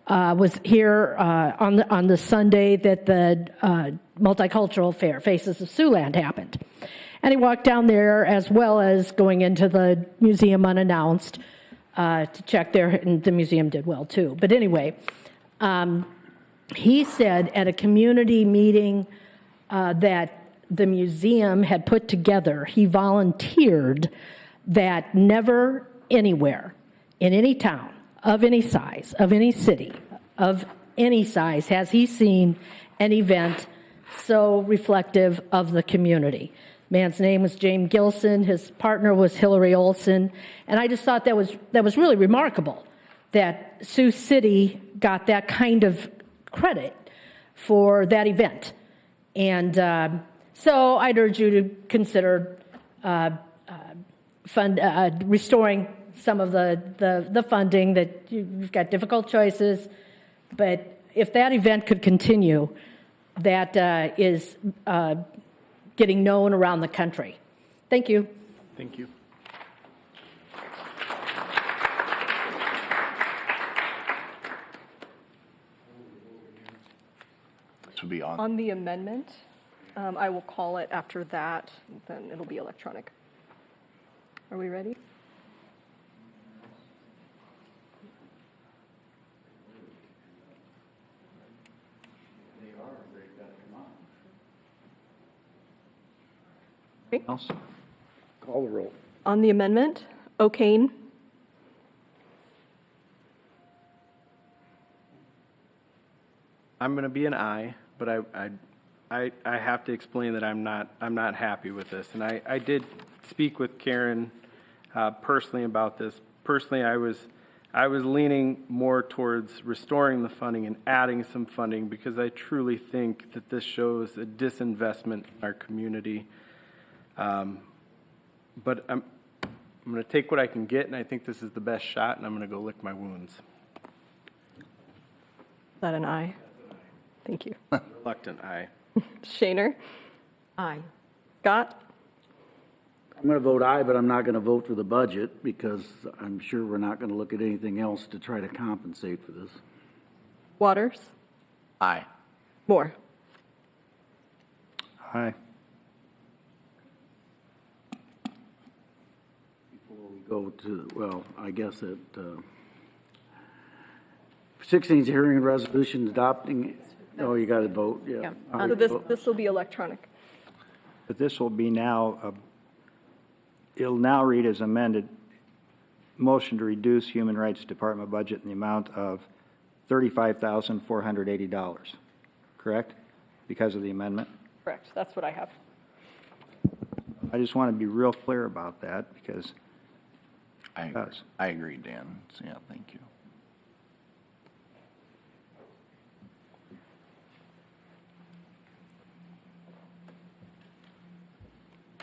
was here on the Sunday that the Multicultural Fair, Faces of Siouxland, happened. And he walked down there as well as going into the museum unannounced to check there, and the museum did well too. But anyway, he said at a community meeting that the museum had put together, he volunteered that never anywhere in any town of any size, of any city, of any size, has he seen an event so reflective of the community. Man's name was James Gilson. His partner was Hillary Olson. And I just thought that was really remarkable that Sioux City got that kind of credit for that event. And so I'd urge you to consider restoring some of the funding. That you've got difficult choices, but if that event could continue, that is getting known around the country. Thank you. Thank you. This would be on. On the amendment, I will call it after that, then it'll be electronic. Are we ready? Else? Call the roll. On the amendment, O'Kane. I'm going to be an aye, but I have to explain that I'm not happy with this. And I did speak with Karen personally about this. Personally, I was leaning more towards restoring the funding and adding some funding because I truly think that this shows a disinvestment in our community. But I'm going to take what I can get, and I think this is the best shot, and I'm going to go lick my wounds. Is that an aye? Thank you. Reluctant aye. Shaner? Aye. Scott? I'm going to vote aye, but I'm not going to vote for the budget because I'm sure we're not going to look at anything else to try to compensate for this. Waters? Aye. Moore? Aye. Before we go to, well, I guess it, 16 is hearing and resolution adopting, oh, you got to vote, yeah. So this will be electronic. But this will be now, it'll now read as amended, motion to reduce Human Rights Department budget in the amount of $35,480, correct? Because of the amendment? Correct. That's what I have. I just want to be real clear about that because I agree, Dan. So, yeah, thank you.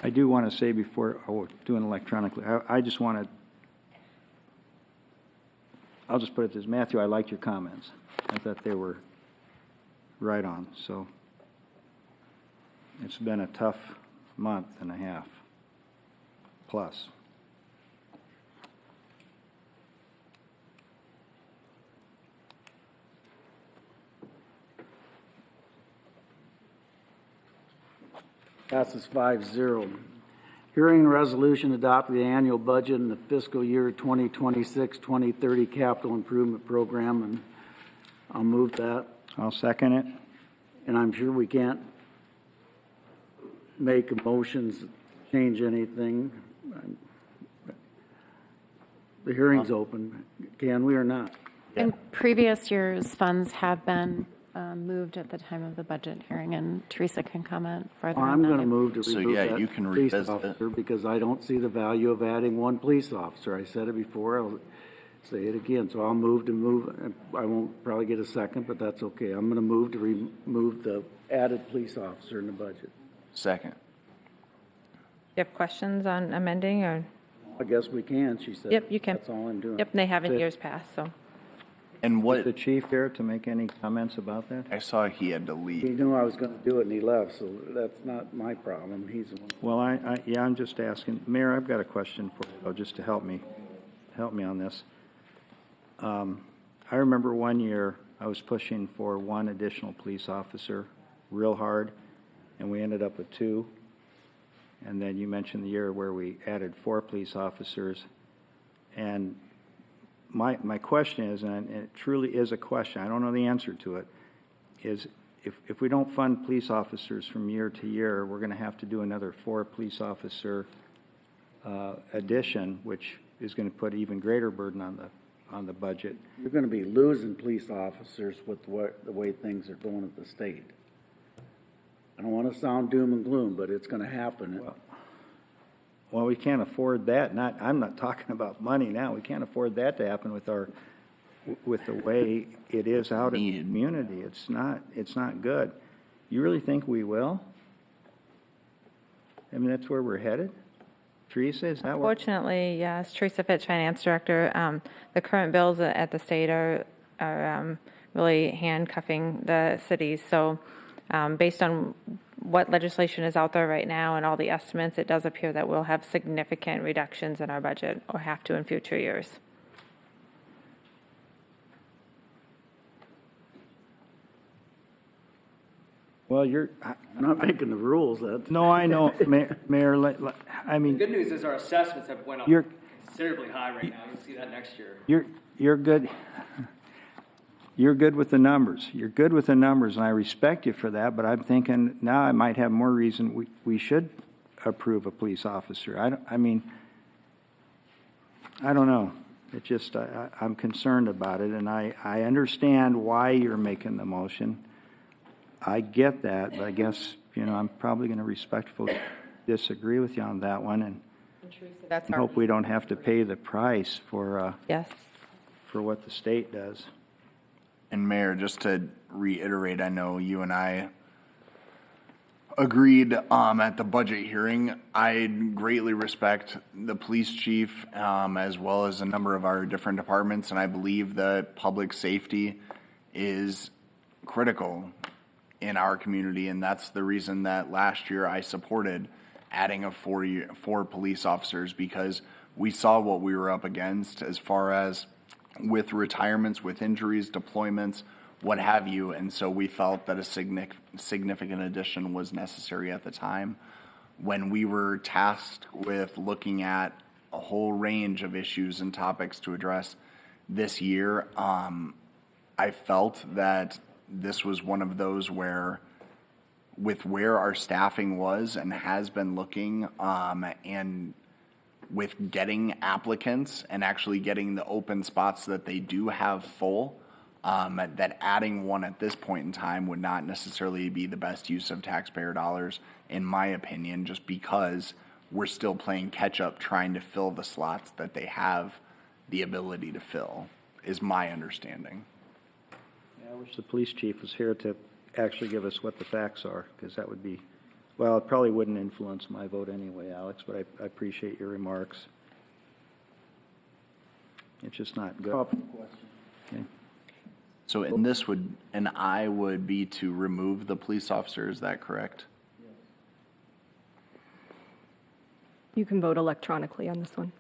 I do want to say before doing electronically, I just want to, I'll just put it this, Matthew, I liked your comments. I thought they were right on. So it's been a tough month and a half plus. Passes 5-0. Hearing and resolution adopt the annual budget in the fiscal year 2026-2030 capital improvement program, and I'll move that. I'll second it. And I'm sure we can't make motions, change anything. The hearing's open. Can we or not? In previous years, funds have been moved at the time of the budget hearing, and Teresa can comment further on I'm that. going to move to So, remove yeah, that you can police revisit it. officer because I don't see the value of adding one police officer. I said it before, I'll say it again. So I'll move to move. I won't probably get a second, but that's okay. I'm going to move to remove the added police officer in the budget. Second. You have questions on amending, or? I guess we can, she said. Yep, you can. That's all I'm doing. Yep, they have in That's it. years past, so. And what? Is the chief here to make any comments about that? I saw he had to leave. He knew I was going to do it and he left, so that's not my problem. He's the one. Well, I'm just asking. Mayor, I've got a question for you, though, just to help me on this. I remember one year I was pushing for one additional police officer real hard, and we ended up with 2. And then you mentioned the year where we added 4 police officers. And my question is, and it truly is a question, I don't know the answer to it, is if we don't fund police officers from year to year, we're going to have to do another 4 police officer addition, which is going to put even greater burden on the budget. You're going to be losing police officers with the way things are going at the state. I don't want to sound doom and gloom, but it's going to happen. Well, we can't afford that. I'm not talking about money now. We can't afford that to happen with the way it is out in the community. It's not good. You really think we will? I mean, that's where we're headed. Teresa, is that what? Fortunately, yes. Teresa Fitch, Finance Director. The current bills at the state are really handcuffing the cities. So based on what legislation is out there right now and all the estimates, it does appear that we'll have significant reductions in our budget or have to in future years. Well, you're not making the rules. No, I know, Mayor. I mean, the good news is our assessments have went up considerably high right now. You'll see that next year. You're good. You're good with the numbers. You're good with the numbers, and I respect you for that. But I'm thinking now I might have more reason we should approve a police officer. I don't know. It just I'm concerned about it, and I understand why you're making the motion. I get that, but I guess I'm probably going to respectfully disagree with you on that one, and that's hope we don't have to pay the price for yes, for what the state does. And Mayor, just to reiterate, I know you and I agreed at the budget hearing. I greatly respect the police chief as well as a number of our different departments, and I believe that public safety is critical in our community, and that's the reason that last year I supported adding 4 police officers, because we saw what we were up against as far as with retirements, with injuries, deployments, what have you, and so we felt that a significant addition was necessary at the time. When we were tasked with looking at a whole range of issues and topics to address this year, I felt that this was one of those where, with where our staffing was and has been looking, and with getting applicants and actually getting the open spots that they do have full, that adding one at this point in time would not necessarily be the best use of taxpayer dollars, in my opinion, just because we're still playing catch up trying to fill the slots that they have the ability to fill, is my understanding. Yeah, I wish the police chief was here to actually give us what the facts are, because that would be, well, it probably wouldn't influence my vote anyway, Alex, but I appreciate your remarks. It's just not good. Okay. So, and this would, an aye would be to remove the police officer, is that correct? You can vote electronically on this one.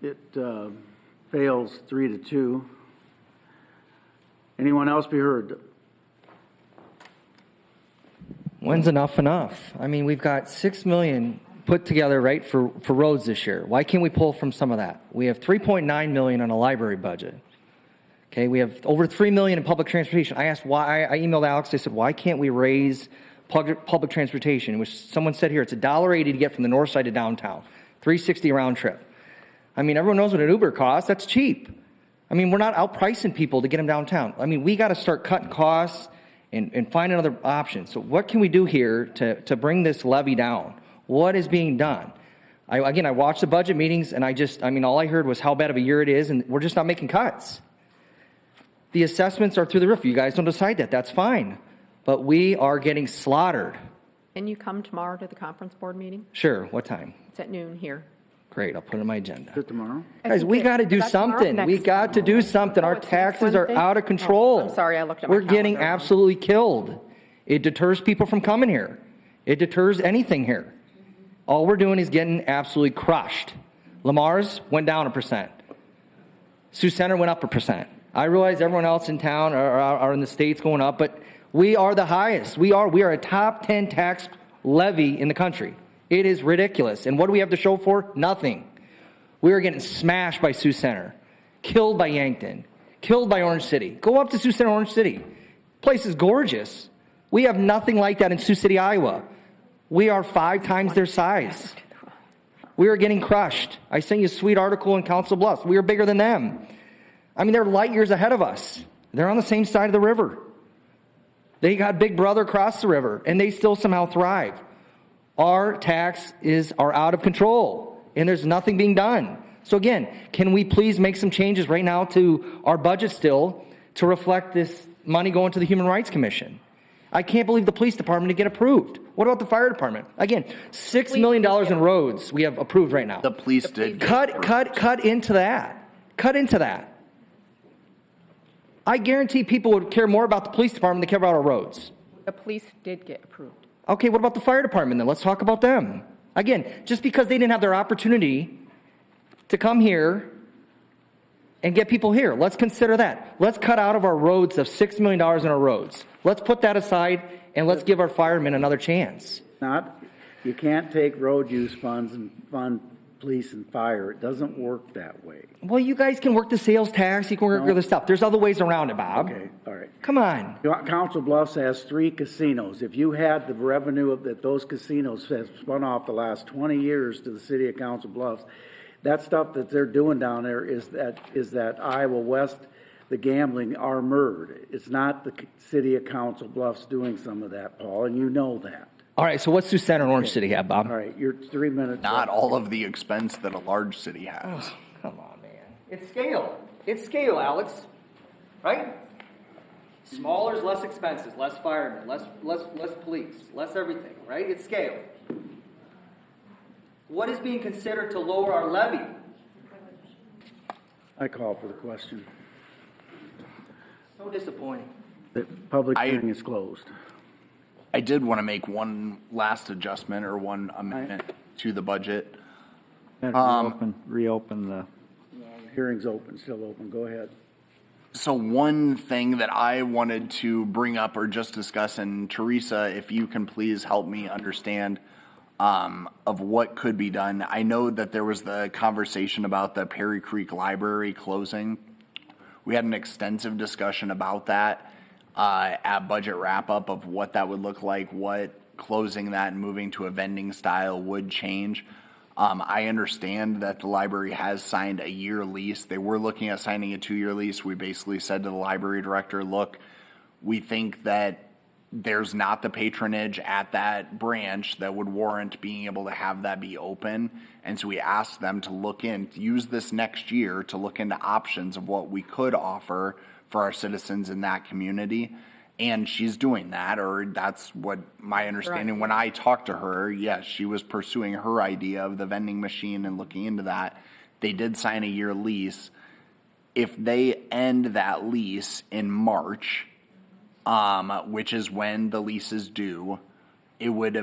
It fails 3-2. Anyone else be heard? When's enough? I mean, we've got $6 million put together, right, for roads this year. Why can't we pull from some of that? We have $3.9 million on a library budget. Okay, we have over $3 million in public transportation. I asked why. I emailed Alex. I said, why can't we raise public transportation? Which someone said here, it's $1.80 to get from the north side to downtown, $3.60 round trip. I mean, everyone knows what an Uber costs. That's cheap. I mean, we're not outpricing people to get them downtown. I mean, we got to start cutting costs and find another option. So what can we do here to bring this levy down? What is being done? I watched the budget meetings, and all I heard was how bad of a year it is, and we're just not making cuts. The assessments are through the roof. You guys don't decide that. That's fine. but we are getting slaughtered. Can you come tomorrow to the conference board meeting? Sure, what time? It's at noon here. Great, I'll put it on my agenda. Is it tomorrow? Guys, we got to do something. We got to do something. Our taxes are out of control. I'm sorry, I looked at my We're getting calendar. absolutely killed. It deters people from coming here. It deters anything here. All we're doing is getting absolutely crushed. Lamar's went down 1%. Sioux Center went up 1%. I realize everyone else in town are in the states going up, but we are the highest. We are a top 10 tax levy in the country. It is ridiculous. And what do we have to show for? Nothing. We are getting smashed by Sioux Center, killed by Yankton, killed by Orange City. Go up to Sioux Center, Orange City. Place is gorgeous. We have nothing like that in Sioux City, Iowa. We are 5 times their size. We are getting crushed. I sent you a sweet article in Council Bluffs. We are bigger than them. I mean, they're light years ahead of us. They're on the same side of the river. They got Big Brother across the river, and they still somehow thrive. Our taxes are out of control, and there's nothing being done. So again, can we please make some changes right now to our budget still to reflect this money going to the Human Rights Commission? I can't believe the police department to get approved. What about the fire department? Again, $6 million in roads we have approved right now. The police did. Cut into that. Cut into that. I guarantee people would care more about the police department than they care about our roads. The police did get approved. Okay, what about the fire department then? Let's talk about them. Again, just because they didn't have their opportunity to come here and get people here, let's consider that. Let's cut out of our roads of $6 million in our roads. Let's put that aside and let's give our firemen another chance. You can't take road use funds and fund police and fire. It doesn't work that way. Well, you guys can work the sales tax. You can work other stuff. There's other ways around it, Bob. Okay, all right. Come on. Council Bluffs has 3 casinos. If you had the revenue that those casinos have spun off the last 20 years to the city of Council Bluffs, that stuff that they're doing down there is that Iowa West, the gambling armored. It's not the city of Council Bluffs doing some of that, Paul, and you know that. All right, so what's Sioux Center and Orange City have, Bob? All right, you're 3 minutes. Not all of the expense that a large city has. Oh, come on, man. It's scale. It's scale, Alex. Right? Smaller is less expenses, less firemen, less police, less everything, right? It's scale. What is being considered to lower our levy? I call for the question. So disappointing. The public hearing is closed. I did want to make one last adjustment or one amendment to the budget. Reopen the hearing's open, still open. Go ahead. So one thing that I wanted to bring up or just discuss, and Teresa, if you can please help me understand of what could be done. I know that there was the conversation about the Perry Creek Library closing. We had an extensive discussion about that at budget wrap-up of what that would look like, what closing that and moving to a vending style would change. I understand that the library has signed a year lease. They were looking at signing a 2-year lease. We basically said to the library director, look, we think that there's not the patronage at that branch that would warrant being able to have that be open. And so we asked them to use this next year to look into options of what we could offer for our citizens in that community. And she's doing that, or that's what my understanding. When I talked to her, yes, she was pursuing her idea of the vending machine and looking into that. They did sign a year lease. If they end that lease in March, which is when the lease is due, it would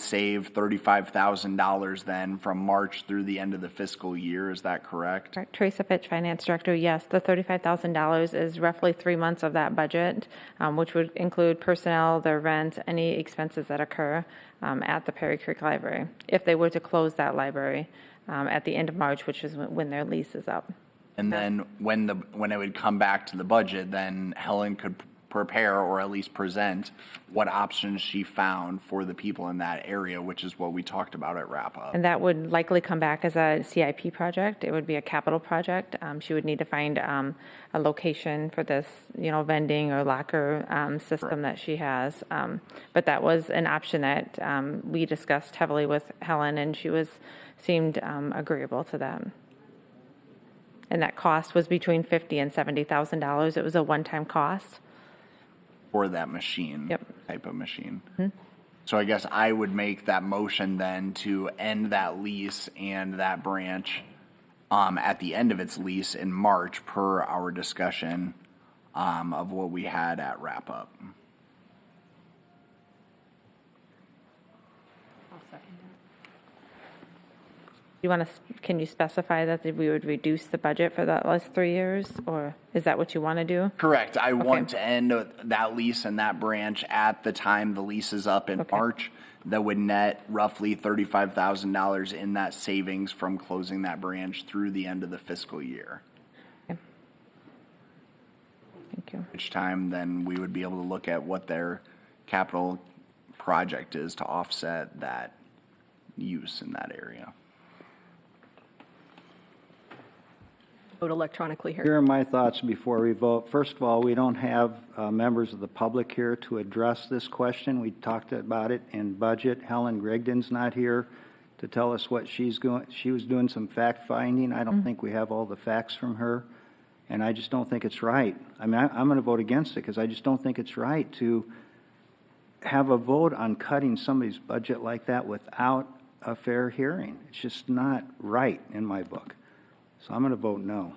save $35,000 then from March through the end of the fiscal year. Is that correct? Right. Teresa Fitch, Finance Director. Yes, the $35,000 is roughly 3 months of that budget, which would include personnel, their rent, any expenses that occur at the Perry Creek Library, if they were to close that library at the end of March, which is when their lease is up. And then when it would come back to the budget, then Helen could prepare or at least present what options she found for the people in that area, which is what we talked about at wrap-up. And that would likely come back as a CIP project. It would be a capital project. She would need to find a location for this, vending or locker system that she has. But that was an option that we discussed heavily with Helen, and she seemed agreeable to that. And that cost was between $50,000 and $70,000. It was a one-time cost. For that machine. Yep. Type of machine. So I guess I would make that motion then to end that lease and that branch at the end of its lease in March per our discussion of what we had at wrap up. You want to, can you specify that we would reduce the budget for that last 3 years, or is that what you want to do? Correct. I want to end that lease and that branch at the time the lease is up in March. That would net roughly $35,000 in that savings from closing that branch through the end of the fiscal year. Okay. Thank you. Which time then we would be able to look at what their capital project is to offset that use in that area. Vote electronically here. Here are my thoughts before we vote. First of all, we don't have members of the public here to address this question. We talked about it in budget. Helen Grigdon's not here to tell us what she's going. She was doing some fact finding. I don't think we have all the facts from her, and I just don't think it's right. I mean, I'm going to vote against it because I just don't think it's right to have a vote on cutting somebody's budget like that without a fair hearing. It's just not right in my book. So I'm going to vote no.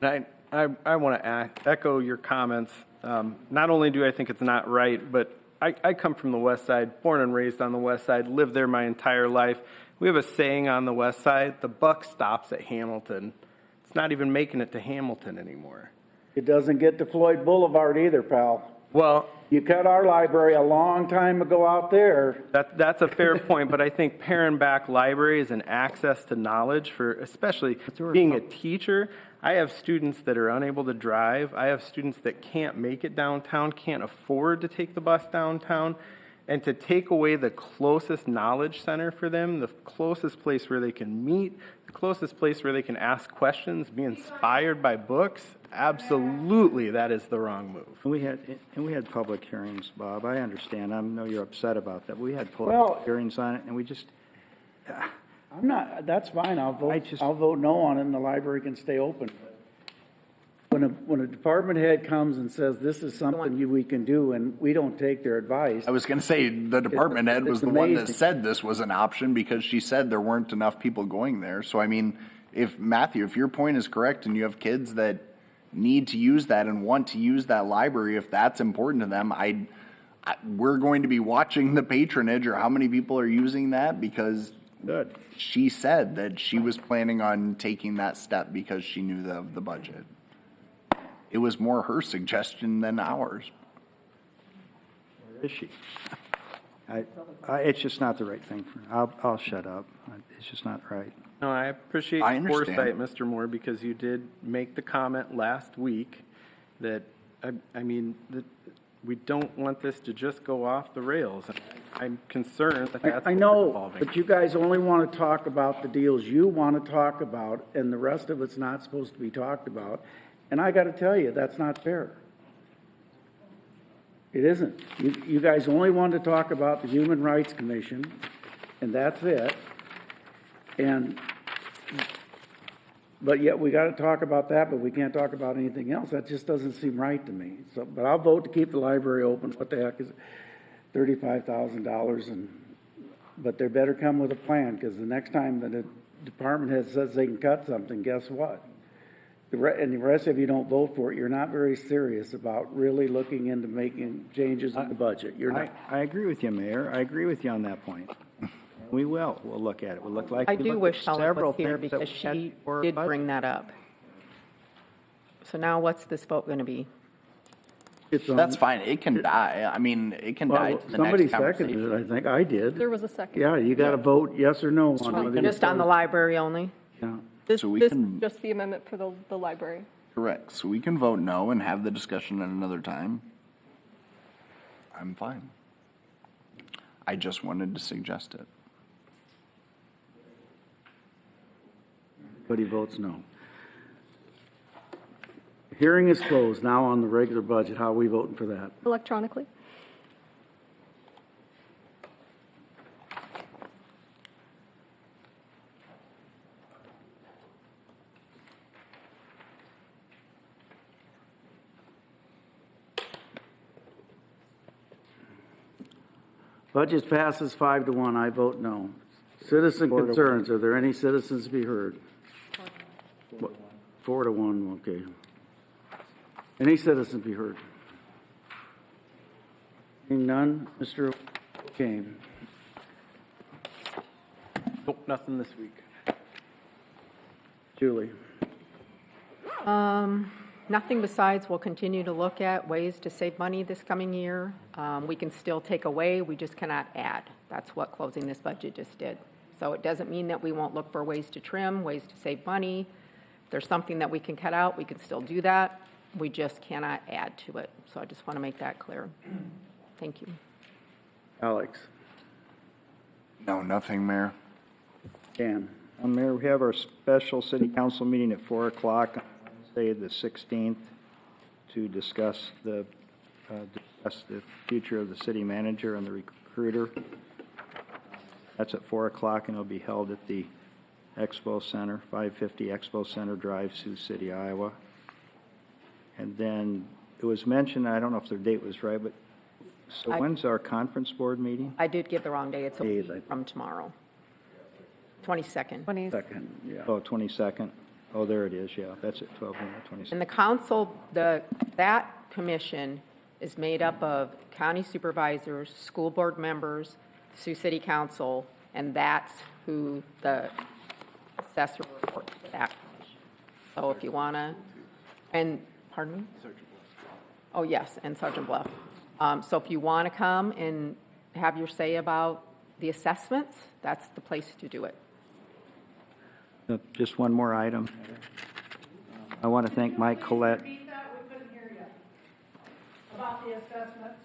I want to echo your comments. Not only do I think it's not right, but I come from the west side, born and raised on the west side, lived there my entire life. We have a saying on the west side, the buck stops at Hamilton. It's not even making it to Hamilton anymore. It doesn't get to Floyd Boulevard either, pal. Well, you cut our library a long time ago out there. That's a fair point, but I think Perrin-Back Library is an access to knowledge for, especially being a teacher. I have students that are unable to drive. I have students that can't make it downtown, can't afford to take the bus downtown. And to take away the closest knowledge center for them, the closest place where they can meet, the closest place where they can ask questions, be inspired by books, absolutely that is the wrong move. We had public hearings, Bob. I understand. I know you're upset about that. We had public hearings on it, and we just. I'm not. That's fine. I'll vote no on it, and the library can stay open. When a department head comes and says this is something we can do, and we don't take their advice. I was going to say the department head was the one that said this was an option because she said there weren't enough people going there. So I mean, if your point is correct, and you have kids that need to use that and want to use that library, if that's important to them, we're going to be watching the patronage or how many people are using that because she said that she was planning on taking that step because she knew the budget. It was more her suggestion than ours. Where is she? It's just not the right thing for her. I'll shut up. It's just not right. No, I appreciate your foresight, Mr. Moore, because you did make the comment last week that, I mean, that we don't want this to just go off the rails. I'm concerned that that's I know, but you guys only want to talk about the deals you want to talk about, and the rest of it's not supposed to be talked about. And I got to tell you, that's not fair. It isn't. You guys only want to talk about the Human Rights Commission, and that's it. But yet we got to talk about that, but we can't talk about anything else. That just doesn't seem right to me. So, but I'll vote to keep the library open. What the heck is $35,000? But they better come with a plan, because the next time that a department head says they can cut something, guess what? And the rest of you don't vote for it. You're not very serious about really looking into making changes in the budget. You're not. I agree with you, Mayor. I agree with you on that point. We will. We'll look at it. We'll look like I we do looked wish at Helen several was here things that because we had she for did budget. bring that up. So now what's this vote going to be? That's fine. It can die. I mean, it can die to the Somebody next conversation. seconded it, I think. I did. There was a second. Yeah, you got to vote yes or no on whether Just on the library only? Yeah. This So we is can- just the amendment for the library. Correct. So we can vote no and have the discussion at another time. I'm fine. I just wanted to suggest it. Everybody votes no. Hearing is closed. Now on the regular budget. How are we voting for that? Electronically? Budget passes 5-1. I vote no. Citizen concerns. Are there any citizens to be heard? 4-1, okay. Any citizen be heard? Seeing none, Mr. Kane. Nope, nothing this week. Julie. Nothing besides we'll continue to look at ways to save money this coming year. We can still take away, we just cannot add. That's what closing this budget just did. So it doesn't mean that we won't look for ways to trim, ways to save money. If there's something that we can cut out, we can still do that. We just cannot add to it. So I just want to make that clear. Thank you. Alex. No, nothing, Mayor. Dan. Mayor, we have our special city council meeting at 4 o'clock on Wednesday, the 16th, to discuss the future of the city manager and the recruiter. That's at 4 o'clock, and it'll be held at the Expo Center, 550 Expo Center Drive, Sioux City, Iowa. And then it was mentioned, I don't know if their date was right, but so when's our conference board meeting? I did give the wrong day. It's a week from tomorrow. 22nd. 22nd, yeah. Oh, 22nd. Oh, there it is, yeah. That's at 12 noon, 22nd. And the council, that commission is made up of county supervisors, school board members, Sioux City Council, and that's who the assessor reports to that commission. So if you want to, and, pardon me? Oh, yes, and Sergeant Bluff. So if you want to come and have your say about the assessments, that's the place to do it. Just one more item. I want to thank Mike Collette. About the assessments.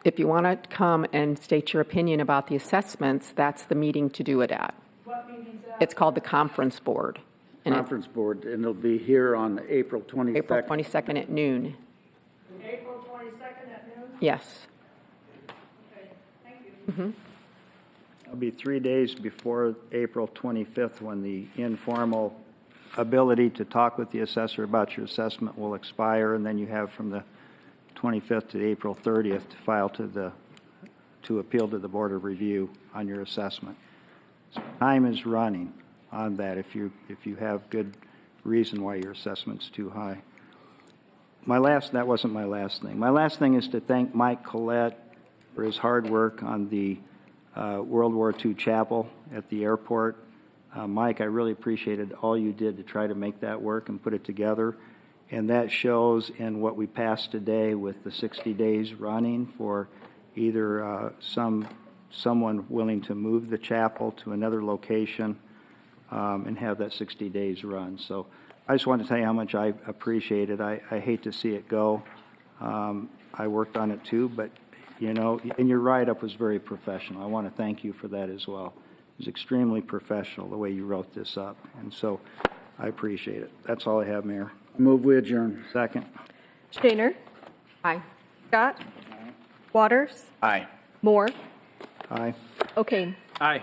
If you want to come and state your opinion about the assessments, that's the meeting to do it at. What meeting's that? It's called the conference board. Conference board, and it'll be here on April 22nd. April 22nd at noon. April 22nd at noon? Yes. Okay, thank you. It'll be 3 days before April 25th when the informal ability to talk with the assessor about your assessment will expire, and then you have from the 25th to April 30th to file to appeal to the Board of Review on your assessment. So time is running on that if you have good reason why your assessment's too high. That wasn't my last thing. My last thing is to thank Mike Collette for his hard work on the World War II chapel at the airport. Mike, I really appreciated all you did to try to make that work and put it together. And that shows in what we passed today with the 60 days running for either someone willing to move the chapel to another location and have that 60 days run. So I just want to tell you how much I appreciate it. I hate to see it go. I worked on it too, but and your write-up was very professional. I want to thank you for that as well. It was extremely professional the way you wrote this up, and so I appreciate it. That's all I have, Mayor. Move we adjourn. Second. Shaner? Aye. Scott? Waters? Aye. Moore? Aye. Okay. Aye.